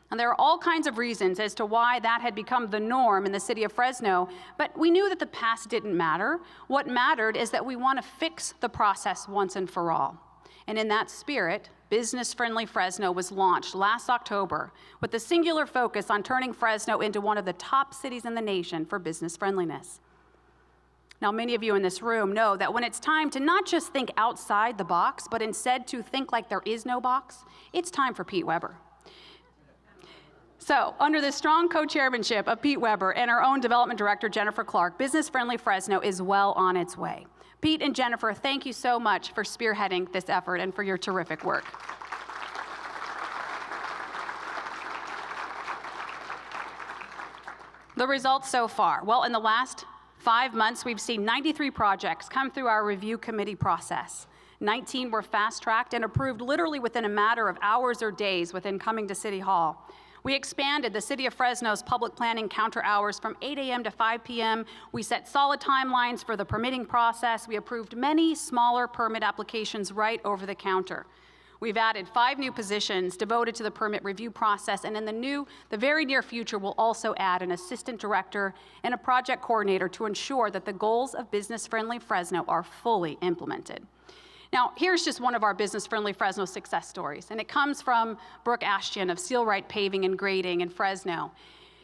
And there are all kinds of reasons as to why that had become the norm in the city of Fresno, but we knew that the past didn't matter. What mattered is that we want to fix the process once and for all. And in that spirit, Business Friendly Fresno was launched last October with the singular focus on turning Fresno into one of the top cities in the nation for business friendliness. Now, many of you in this room know that when it's time to not just think outside the box, but instead to think like there is no box, it's time for Pete Weber. So, under the strong co-chairmanship of Pete Weber and our own development director, Jennifer Clark, Business Friendly Fresno is well on its way. Pete and Jennifer, thank you so much for spearheading this effort and for your terrific work. The results so far. Well, in the last 5 months, we've seen 93 projects come through our review committee process. 19 were fast-tracked and approved literally within a matter of hours or days within coming to City Hall. We expanded the City of Fresno's public planning counter hours from 8 a.m. to 5 p.m. We set solid timelines for the permitting process. We approved many smaller permit applications right over the counter. We've added 5 new positions devoted to the permit review process, and in the very near future, we'll also add an assistant director and a project coordinator to ensure that the goals of Business Friendly Fresno are fully implemented. Now, here's just one of our Business Friendly Fresno success stories, and it comes from Brooke Ashton of Sealright Paving and Grading in Fresno.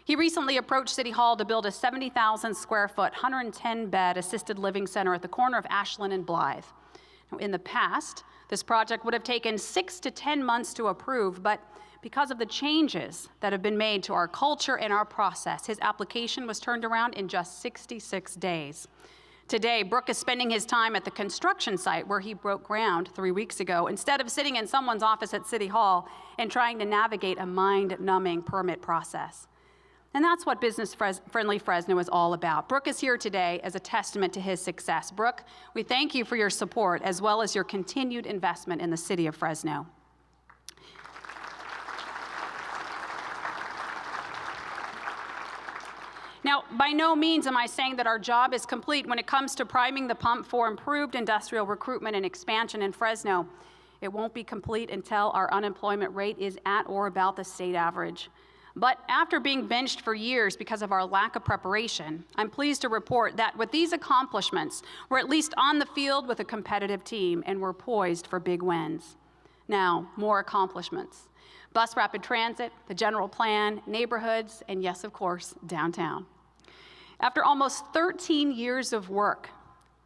He recently approached City Hall to build a 70,000 square foot, 110-bed assisted living center at the corner of Ashland and Blythe. Now, in the past, this project would have taken 6 to 10 months to approve, but because of the changes that have been made to our culture and our process, his application was turned around in just 66 days. Today, Brooke is spending his time at the construction site where he broke ground 3 weeks ago, instead of sitting in someone's office at City Hall and trying to navigate a mind-numbing permit process. And that's what Business Friendly Fresno is all about. Brooke is here today as a testament to his success. Brooke, we thank you for your support as well as your continued investment in the city of Fresno. Now, by no means am I saying that our job is complete when it comes to priming the pump for improved industrial recruitment and expansion in Fresno. It won't be complete until our unemployment rate is at or about the state average. But after being benched for years because of our lack of preparation, I'm pleased to report that with these accomplishments, we're at least on the field with a competitive team and we're poised for big wins. Now, more accomplishments. Bus rapid transit, the general plan, neighborhoods, and yes, of course, downtown. After almost 13 years of work,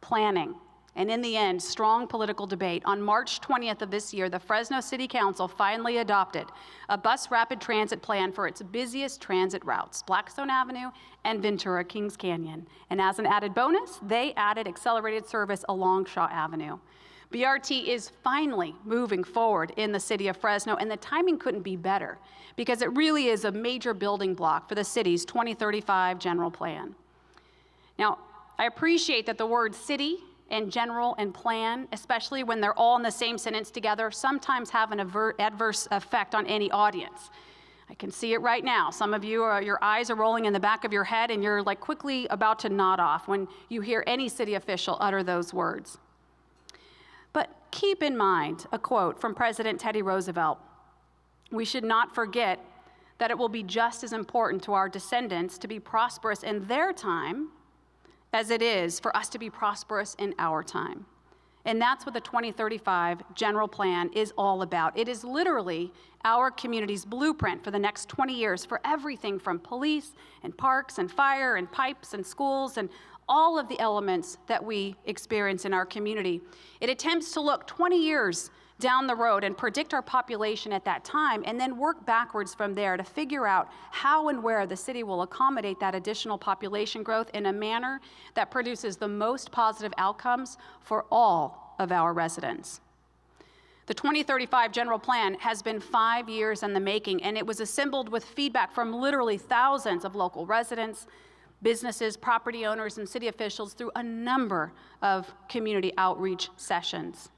planning, and in the end, strong political debate, on March 20th of this year, the Fresno City Council finally adopted a bus rapid transit plan for its busiest transit routes, Blackstone Avenue and Ventura Kings Canyon. And as an added bonus, they added accelerated service along Shaw Avenue. BRT is finally moving forward in the city of Fresno, and the timing couldn't be better because it really is a major building block for the city's 2035 general plan. Now, I appreciate that the words city and general and plan, especially when they're all in the same sentence together, sometimes have an adverse effect on any audience. I can see it right now. Some of you, your eyes are rolling in the back of your head and you're like quickly about to nod off when you hear any city official utter those words. But keep in mind a quote from President Teddy Roosevelt. We should not forget that it will be just as important to our descendants to be prosperous in their time as it is for us to be prosperous in our time. And that's what the 2035 general plan is all about. It is literally our community's blueprint for the next 20 years for everything from police and parks and fire and pipes and schools and all of the elements that we experience in our community. It attempts to look 20 years down the road and predict our population at that time, and then work backwards from there to figure out how and where the city will accommodate that additional population growth in a manner that produces the most positive outcomes for all of our residents. The 2035 general plan has been 5 years in the making, and it was assembled with feedback from literally thousands of local residents, businesses, property owners, and city officials through a number of community outreach sessions.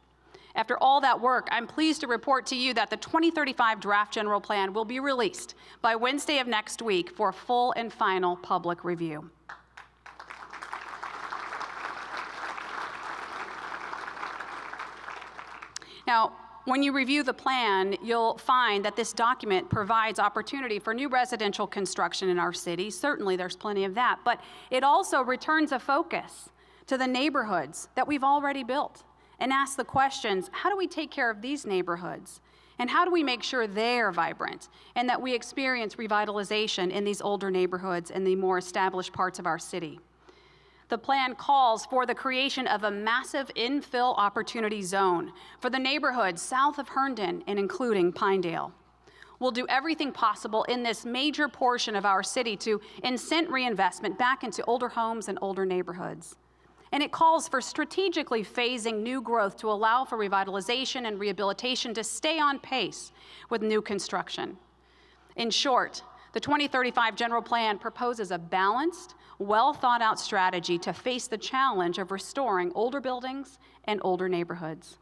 After all that work, I'm pleased to report to you that the 2035 draft general plan will be released by Wednesday of next week for full and final public review. Now, when you review the plan, you'll find that this document provides opportunity for new residential construction in our city. Certainly, there's plenty of that, but it also returns a focus to the neighborhoods that we've already built and asks the questions, how do we take care of these neighborhoods? And how do we make sure they're vibrant and that we experience revitalization in these older neighborhoods and the more established parts of our city? The plan calls for the creation of a massive infill opportunity zone for the neighborhoods south of Herndon and including Pinedale. We'll do everything possible in this major portion of our city to incent reinvestment back into older homes and older neighborhoods. And it calls for strategically phasing new growth to allow for revitalization and rehabilitation to stay on pace with new construction. In short, the 2035 general plan proposes a balanced, well-thought-out strategy to face the challenge of restoring older buildings and older neighborhoods.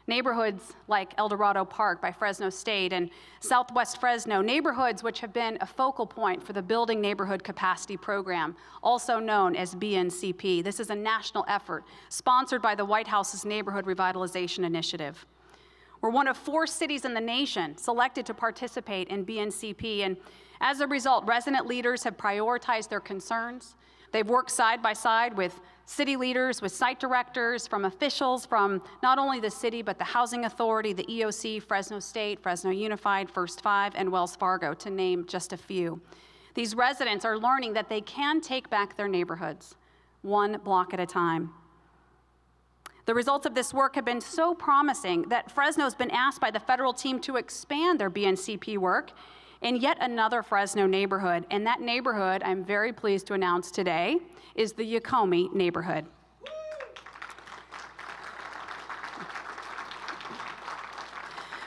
Neighborhoods like El Dorado Park by Fresno State and Southwest Fresno, neighborhoods which have been a focal point for the Building Neighborhood Capacity Program, also known as BNCP. This is a national effort sponsored by the White House's Neighborhood Revitalization Initiative. We're one of 4 cities in the nation selected to participate in BNCP, and as a result, resident leaders have prioritized their concerns. They've worked side by side with city leaders, with site directors, from officials from not only the city, but the Housing Authority, the EOC, Fresno State, Fresno Unified, First 5, and Wells Fargo, to name just a few. These residents are learning that they can take back their neighborhoods, one block at a time. The results of this work have been so promising that Fresno's been asked by the federal team to expand their BNCP work in yet another Fresno neighborhood. And that neighborhood, I'm very pleased to announce today, is the Yakomi neighborhood.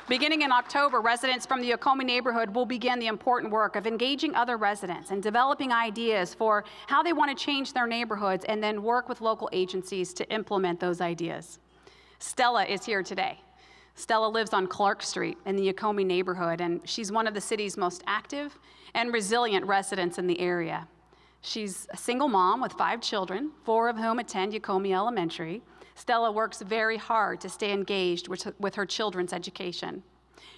Beginning in October, residents from the Yakomi neighborhood will begin the important work of engaging other residents and developing ideas for how they want to change their neighborhoods and then work with local agencies to implement those ideas. Stella is here today. Stella lives on Clark Street in the Yakomi neighborhood, and she's one of the city's most active and resilient residents in the area. She's a single mom with 5 children, 4 of whom attend Yakomi Elementary. Stella works very hard to stay engaged with her children's education.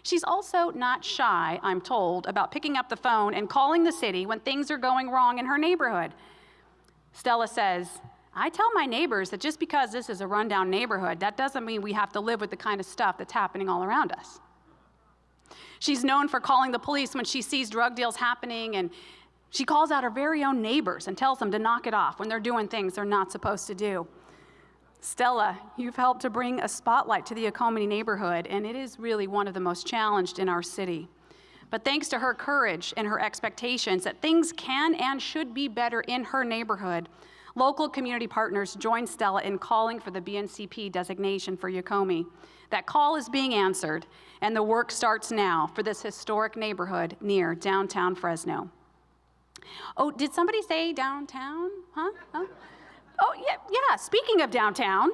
She's also not shy, I'm told, about picking up the phone and calling the city when things are going wrong in her neighborhood. Stella says, I tell my neighbors that just because this is a rundown neighborhood, that doesn't mean we have to live with the kind of stuff that's happening all around us. She's known for calling the police when she sees drug deals happening, and she calls out her very own neighbors and tells them to knock it off when they're doing things they're not supposed to do. Stella, you've helped to bring a spotlight to the Yocomee neighborhood, and it is really one of the most challenged in our city. But thanks to her courage and her expectations that things can and should be better in her neighborhood, local community partners joined Stella in calling for the BNCP designation for Yocomee. That call is being answered, and the work starts now for this historic neighborhood near downtown Fresno. Oh, did somebody say downtown? Huh? Oh, yeah, speaking of downtown,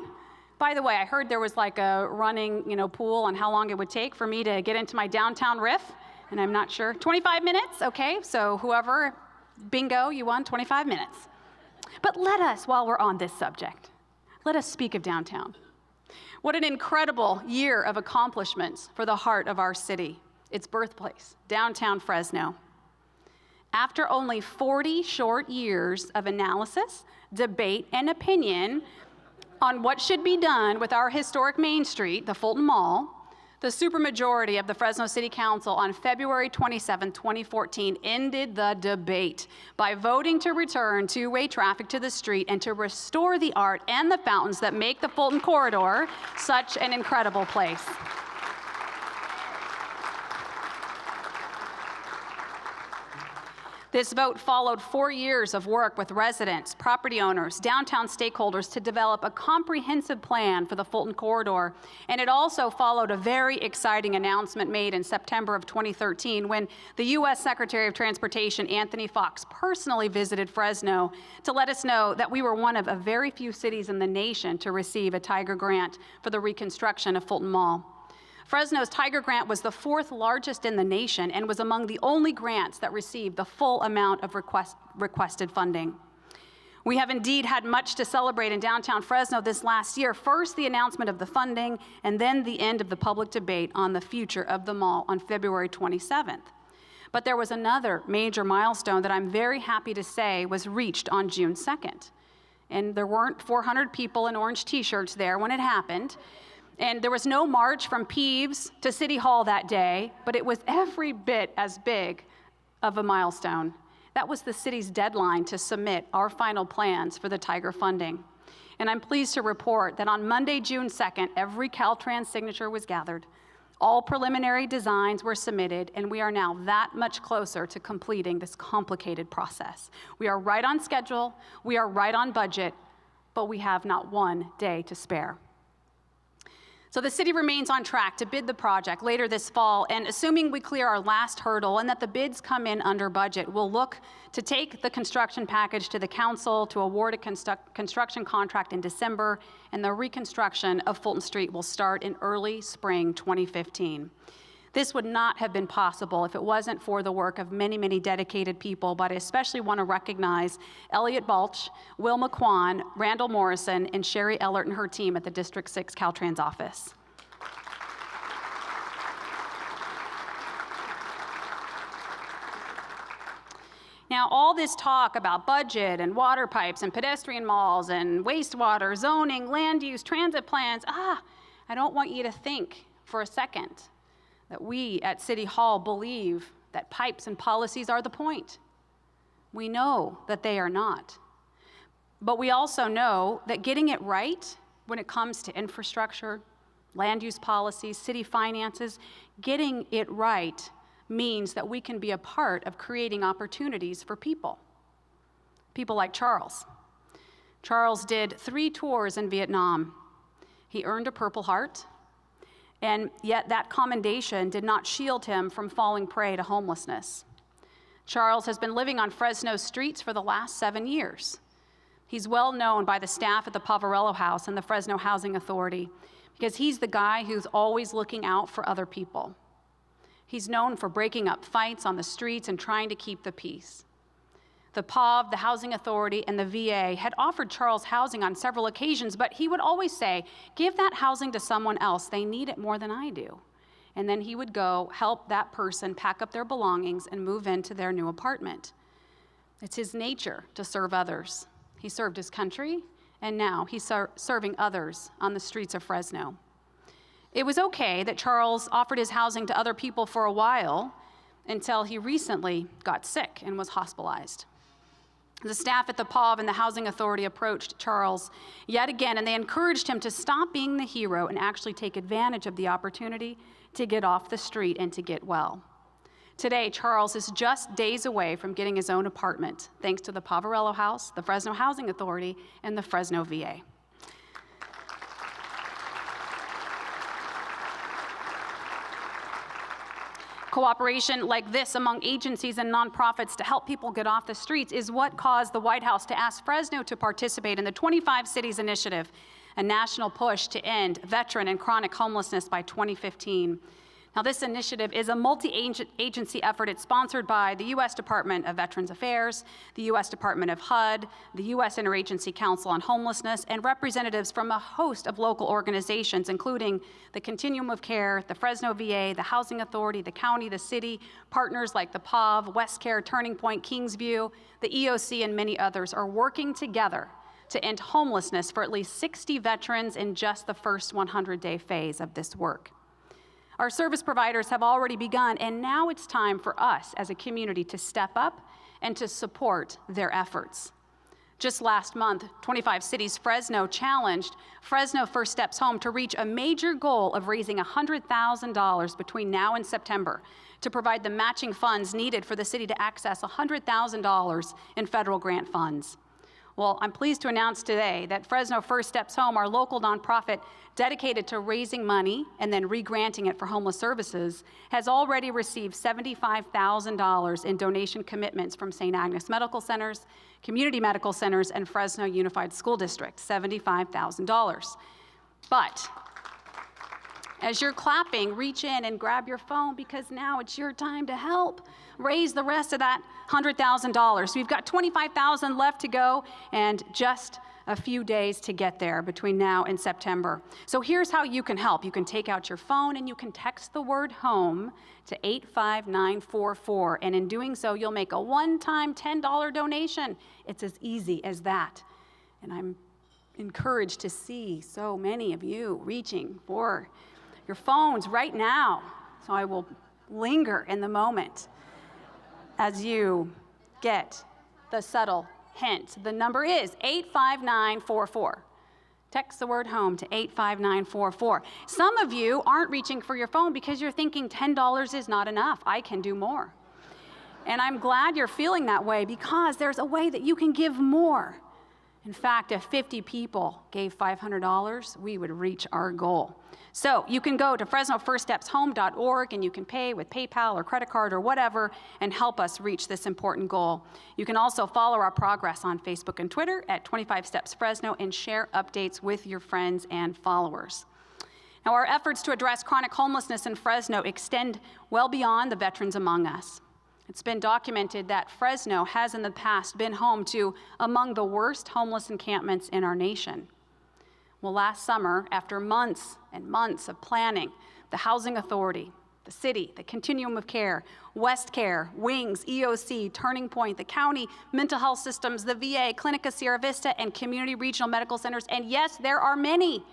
by the way, I heard there was like a running, pool on how long it would take for me to get into my downtown riff, and I'm not sure. 25 minutes? Okay, so whoever, bingo, you won 25 minutes. But let us, while we're on this subject, let us speak of downtown. What an incredible year of accomplishments for the heart of our city, its birthplace, downtown Fresno. After only 40 short years of analysis, debate, and opinion on what should be done with our historic Main Street, the Fulton Mall, the supermajority of the Fresno City Council on February 27, 2014 ended the debate by voting to return two-way traffic to the street and to restore the art and the fountains that make the Fulton Corridor such an incredible place. This vote followed 4 years of work with residents, property owners, downtown stakeholders to develop a comprehensive plan for the Fulton Corridor. And it also followed a very exciting announcement made in September of 2013 when the U.S. Secretary of Transportation, Anthony Foxx, personally visited Fresno to let us know that we were one of a very few cities in the nation to receive a Tiger Grant for the reconstruction of Fulton Mall. Fresno's Tiger Grant was the 4th largest in the nation and was among the only grants that received the full amount of requested funding. We have indeed had much to celebrate in downtown Fresno this last year. First, the announcement of the funding, and then the end of the public debate on the future of the mall on February 27th. But there was another major milestone that I'm very happy to say was reached on June 2nd. And there weren't 400 people in orange t-shirts there when it happened. And there was no march from Peeves to City Hall that day, but it was every bit as big of a milestone. That was the city's deadline to submit our final plans for the Tiger funding. And I'm pleased to report that on Monday, June 2nd, every Caltrans signature was gathered. All preliminary designs were submitted, and we are now that much closer to completing this complicated process. We are right on schedule, we are right on budget, but we have not one day to spare. So the city remains on track to bid the project later this fall, and assuming we clear our last hurdle and that the bids come in under budget, we'll look to take the construction package to the council to award a construction contract in December, and the reconstruction of Fulton Street will start in early spring 2015. This would not have been possible if it wasn't for the work of many, many dedicated people, but I especially want to recognize Elliot Balch, Will McQuan, Randall Morrison, and Sherry Ellert and her team at the District 6 Caltrans office. Now, all this talk about budget and water pipes and pedestrian malls and wastewater, zoning, land use, transit plans, I don't want you to think for a second that we at City Hall believe that pipes and policies are the point. We know that they are not. But we also know that getting it right when it comes to infrastructure, land use policies, city finances, getting it right means that we can be a part of creating opportunities for people. People like Charles. Charles did 3 tours in Vietnam. He earned a Purple Heart, and yet that commendation did not shield him from falling prey to homelessness. Charles has been living on Fresno streets for the last 7 years. He's well known by the staff at the Poverello House and the Fresno Housing Authority because he's the guy who's always looking out for other people. He's known for breaking up fights on the streets and trying to keep the peace. The POV, the Housing Authority, and the VA had offered Charles housing on several occasions, but he would always say, give that housing to someone else. They need it more than I do. And then he would go help that person pack up their belongings and move into their new apartment. It's his nature to serve others. He served his country, and now he's serving others on the streets of Fresno. It was okay that Charles offered his housing to other people for a while until he recently got sick and was hospitalized. The staff at the POV and the Housing Authority approached Charles yet again, and they encouraged him to stop being the hero and actually take advantage of the opportunity to get off the street and to get well. Today, Charles is just days away from getting his own apartment, thanks to the Poverello House, the Fresno Housing Authority, and the Fresno VA. Cooperation like this among agencies and nonprofits to help people get off the streets is what caused the White House to ask Fresno to participate in the 25 Cities Initiative, a national push to end veteran and chronic homelessness by 2015. Now, this initiative is a multi-agency effort. It's sponsored by the U.S. Department of Veterans Affairs, the U.S. Department of HUD, the U.S. Interagency Council on Homelessness, and representatives from a host of local organizations, including the Continuum of Care, the Fresno VA, the Housing Authority, the county, the city, partners like the POV, West Care, Turning Point, Kingsview, the EOC, and many others are working together to end homelessness for at least 60 veterans in just the first 100-day phase of this work. Our service providers have already begun, and now it's time for us as a community to step up and to support their efforts. Just last month, 25 Cities Fresno challenged Fresno First Steps Home to reach a major goal of raising $100,000 between now and September to provide the matching funds needed for the city to access $100,000 in federal grant funds. Well, I'm pleased to announce today that Fresno First Steps Home, our local nonprofit dedicated to raising money and then re-granting it for homeless services, has already received $75,000 in donation commitments from St. Agnes Medical Centers, Community Medical Centers, and Fresno Unified School District, $75,000. But as you're clapping, reach in and grab your phone, because now it's your time to help raise the rest of that $100,000. So we've got $25,000 left to go and just a few days to get there between now and September. So here's how you can help. You can take out your phone and you can text the word HOME to 85944. And in doing so, you'll make a one-time $10 donation. It's as easy as that. And I'm encouraged to see so many of you reaching for your phones right now. So I will linger in the moment as you get the subtle hint. The number is 85944. Text the word HOME to 85944. Some of you aren't reaching for your phone because you're thinking $10 is not enough. I can do more. And I'm glad you're feeling that way, because there's a way that you can give more. In fact, if 50 people gave $500, we would reach our goal. So you can go to FresnoFirstStepsHome.org and you can pay with PayPal or credit card or whatever and help us reach this important goal. You can also follow our progress on Facebook and Twitter at 25 Steps Fresno and share updates with your friends and followers. Now, our efforts to address chronic homelessness in Fresno extend well beyond the veterans among us. It's been documented that Fresno has in the past been home to among the worst homeless encampments in our nation. Well, last summer, after months and months of planning, the Housing Authority, the city, the Continuum of Care, West Care, Wings, EOC, Turning Point, the county, mental health systems, the VA, Clinica Sierra Vista, and community regional medical centers, and yes, there are many.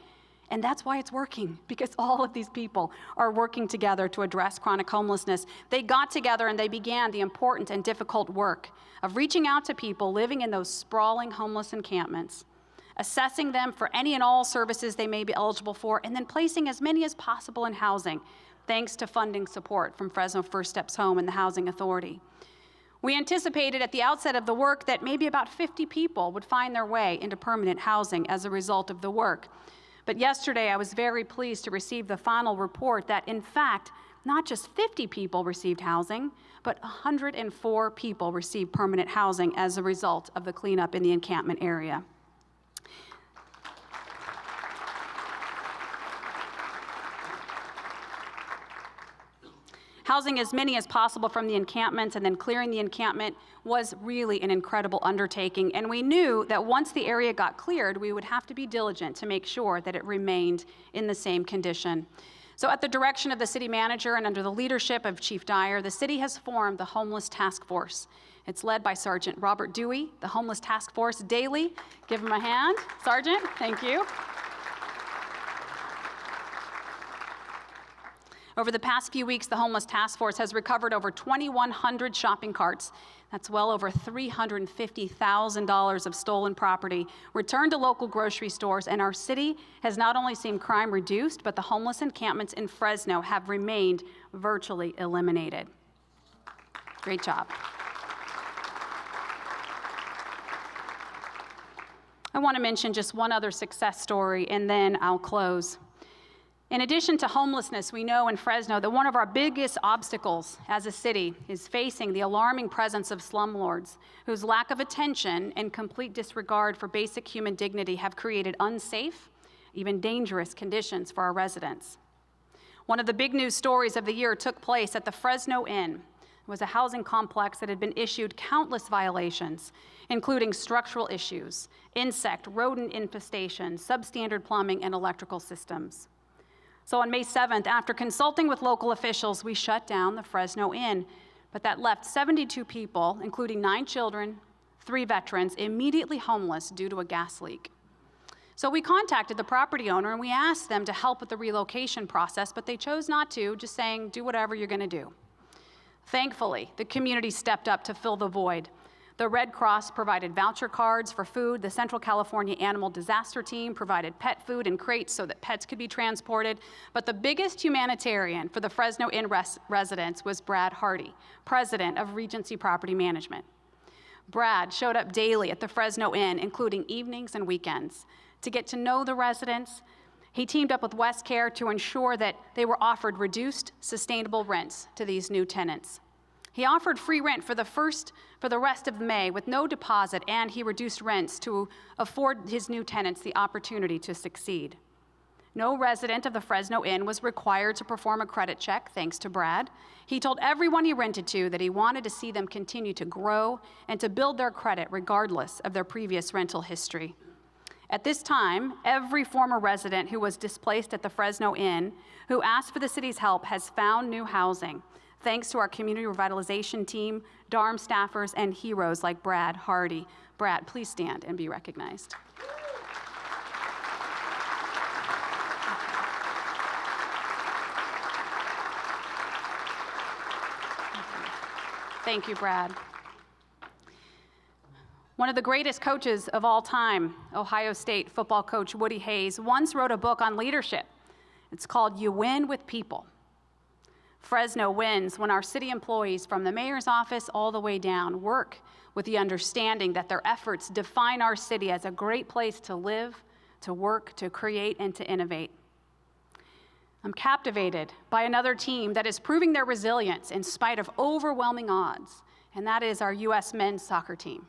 And that's why it's working, because all of these people are working together to address chronic homelessness. They got together and they began the important and difficult work of reaching out to people living in those sprawling homeless encampments, assessing them for any and all services they may be eligible for, and then placing as many as possible in housing, thanks to funding support from Fresno First Steps Home and the Housing Authority. We anticipated at the outset of the work that maybe about 50 people would find their way into permanent housing as a result of the work. But yesterday, I was very pleased to receive the final report that, in fact, not just 50 people received housing, but 104 people received permanent housing as a result of the cleanup in the encampment area. Housing as many as possible from the encampments and then clearing the encampment was really an incredible undertaking. And we knew that once the area got cleared, we would have to be diligent to make sure that it remained in the same condition. So at the direction of the city manager and under the leadership of Chief Dyer, the city has formed the Homeless Task Force. It's led by Sergeant Robert Dewey, the Homeless Task Force daily. Give him a hand. Sergeant, thank you. Over the past few weeks, the Homeless Task Force has recovered over 2,100 shopping carts. That's well over $350,000 of stolen property, returned to local grocery stores, and our city has not only seen crime reduced, but the homeless encampments in Fresno have remained virtually eliminated. Great job. I want to mention just one other success story, and then I'll close. In addition to homelessness, we know in Fresno that one of our biggest obstacles as a city is facing the alarming presence of slumlords whose lack of attention and complete disregard for basic human dignity have created unsafe, even dangerous conditions for our residents. One of the big news stories of the year took place at the Fresno Inn. It was a housing complex that had been issued countless violations, including structural issues, insect, rodent infestation, substandard plumbing, and electrical systems. So on May 7th, after consulting with local officials, we shut down the Fresno Inn, but that left 72 people, including 9 children, 3 veterans, immediately homeless due to a gas leak. So we contacted the property owner and we asked them to help with the relocation process, but they chose not to, just saying, do whatever you're gonna do. Thankfully, the community stepped up to fill the void. The Red Cross provided voucher cards for food. The Central California Animal Disaster Team provided pet food in crates so that pets could be transported. But the biggest humanitarian for the Fresno Inn residents was Brad Hardy, president of Regency Property Management. Brad showed up daily at the Fresno Inn, including evenings and weekends, to get to know the residents. He teamed up with West Care to ensure that they were offered reduced, sustainable rents to these new tenants. He offered free rent for the rest of May with no deposit, and he reduced rents to afford his new tenants the opportunity to succeed. No resident of the Fresno Inn was required to perform a credit check, thanks to Brad. He told everyone he rented to that he wanted to see them continue to grow and to build their credit regardless of their previous rental history. At this time, every former resident who was displaced at the Fresno Inn who asked for the city's help has found new housing, thanks to our community revitalization team, DARM staffers, and heroes like Brad Hardy. Brad, please stand and be recognized. Thank you, Brad. One of the greatest coaches of all time, Ohio State football coach Woody Hayes, once wrote a book on leadership. It's called You Win with People. Fresno wins when our city employees, from the mayor's office all the way down, work with the understanding that their efforts define our city as a great place to live, to work, to create, and to innovate. I'm captivated by another team that is proving their resilience in spite of overwhelming odds, and that is our U.S. men's soccer team.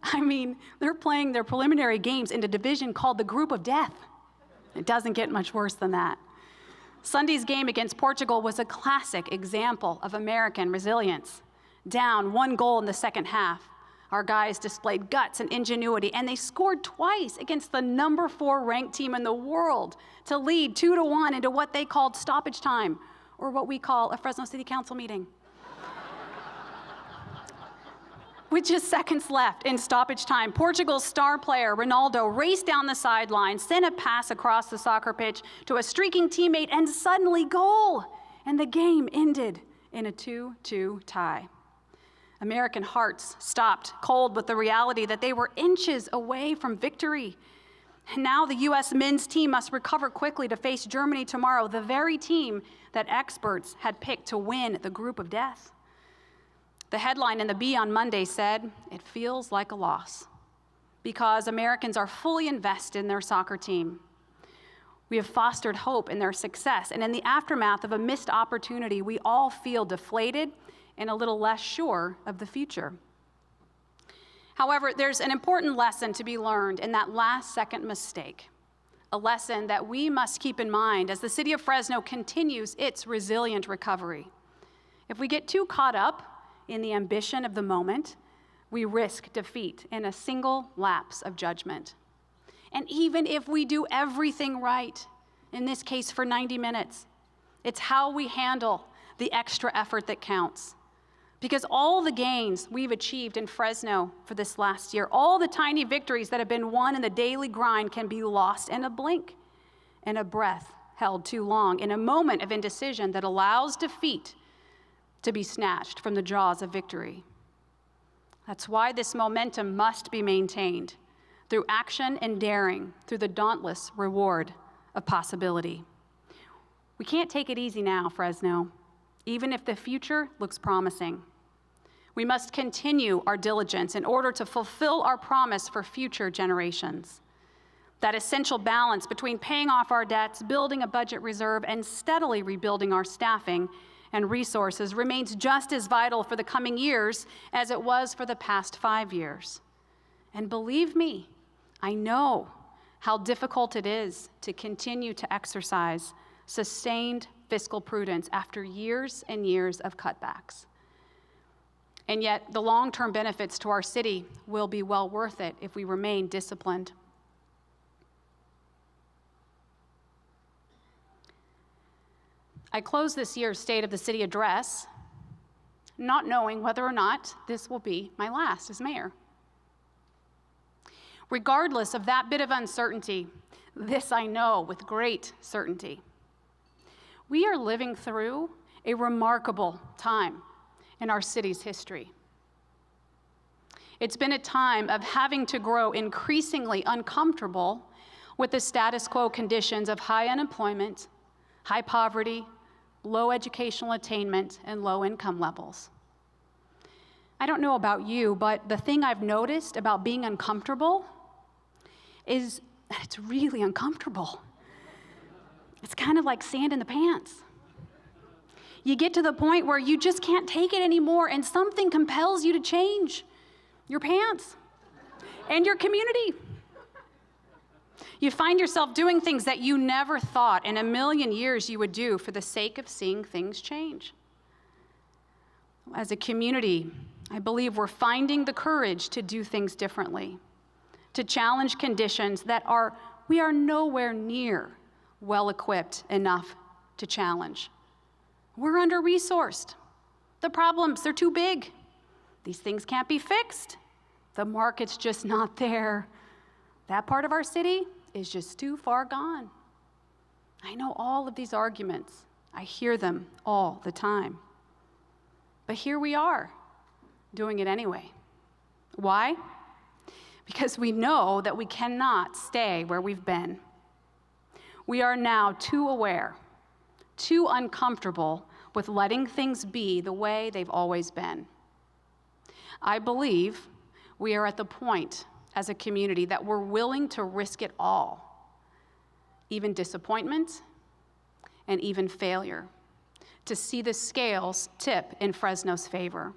I mean, they're playing their preliminary games in a division called the Group of Death. It doesn't get much worse than that. Sunday's game against Portugal was a classic example of American resilience. Down 1 goal in the second half, our guys displayed guts and ingenuity, and they scored twice against the number 4 ranked team in the world to lead 2-1 into what they called stoppage time, or what we call a Fresno City Council meeting. With just seconds left in stoppage time, Portugal's star player, Ronaldo, raced down the sideline, sent a pass across the soccer pitch to a streaking teammate, and suddenly goal! And the game ended in a 2-2 tie. American hearts stopped cold with the reality that they were inches away from victory. And now the U.S. men's team must recover quickly to face Germany tomorrow, the very team that experts had picked to win the Group of Death. The headline in the Bee on Monday said, "It feels like a loss," because Americans are fully invested in their soccer team. We have fostered hope in their success, and in the aftermath of a missed opportunity, we all feel deflated and a little less sure of the future. However, there's an important lesson to be learned in that last-second mistake, a lesson that we must keep in mind as the city of Fresno continues its resilient recovery. If we get too caught up in the ambition of the moment, we risk defeat in a single lapse of judgment. And even if we do everything right, in this case for 90 minutes, it's how we handle the extra effort that counts. Because all the gains we've achieved in Fresno for this last year, all the tiny victories that have been won in the daily grind can be lost in a blink, and a breath held too long in a moment of indecision that allows defeat to be snatched from the jaws of victory. That's why this momentum must be maintained through action and daring, through the dauntless reward of possibility. We can't take it easy now, Fresno, even if the future looks promising. We must continue our diligence in order to fulfill our promise for future generations. That essential balance between paying off our debts, building a budget reserve, and steadily rebuilding our staffing and resources remains just as vital for the coming years as it was for the past 5 years. And believe me, I know how difficult it is to continue to exercise sustained fiscal prudence after years and years of cutbacks. And yet, the long-term benefits to our city will be well worth it if we remain disciplined. I close this year's State of the City address not knowing whether or not this will be my last as mayor. Regardless of that bit of uncertainty, this I know with great certainty. We are living through a remarkable time in our city's history. It's been a time of having to grow increasingly uncomfortable with the status quo conditions of high unemployment, high poverty, low educational attainment, and low income levels. I don't know about you, but the thing I've noticed about being uncomfortable is that it's really uncomfortable. It's kind of like sand in the pants. You get to the point where you just can't take it anymore, and something compels you to change your pants and your community. You find yourself doing things that you never thought in a million years you would do for the sake of seeing things change. As a community, I believe we're finding the courage to do things differently, to challenge conditions that we are nowhere near well-equipped enough to challenge. We're under-resourced. The problems, they're too big. These things can't be fixed. The market's just not there. That part of our city is just too far gone. I know all of these arguments. I hear them all the time. But here we are, doing it anyway. Why? Because we know that we cannot stay where we've been. We are now too aware, too uncomfortable with letting things be the way they've always been. I believe we are at the point as a community that we're willing to risk it all, even disappointment and even failure, to see the scales tip in Fresno's favor.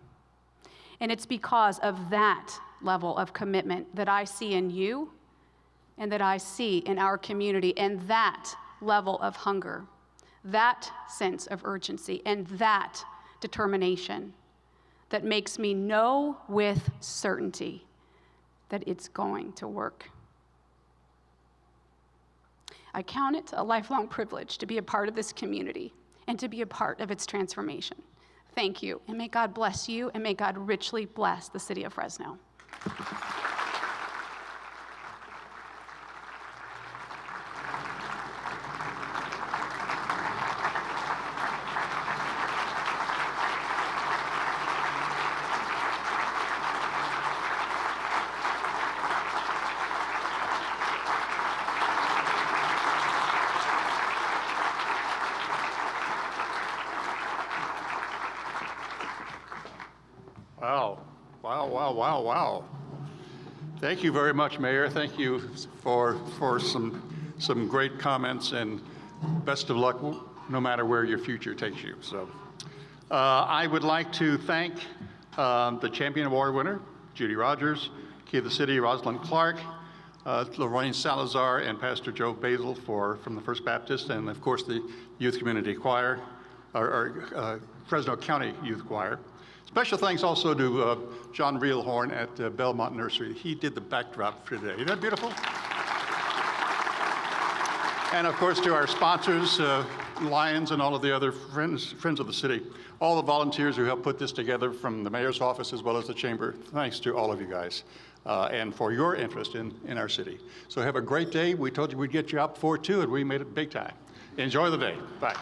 And it's because of that level of commitment that I see in you and that I see in our community, and that level of hunger, that sense of urgency, and that determination that makes me know with certainty that it's going to work. I count it a lifelong privilege to be a part of this community and to be a part of its transformation. Thank you, and may God bless you, and may God richly bless the city of Fresno. Wow. Thank you very much, Mayor. Thank you for some great comments, and best of luck no matter where your future takes you. So I would like to thank the Champion Award winner, Judy Rogers, Key of the City, Rosalind Clark, Lorraine Salazar, and Pastor Joe Basil from the First Baptist, and of course the Youth Community Choir, or Fresno County Youth Choir. Special thanks also to John Reelhorn at Belmont Nursery. He did the backdrop for today. Isn't that beautiful? And of course to our sponsors, Lions and all of the other friends of the city, all the volunteers who helped put this together from the mayor's office as well as the chamber. Thanks to all of you guys and for your interest in our city. So have a great day. We told you we'd get you out before 2, and we made it big time. Enjoy the day. Bye.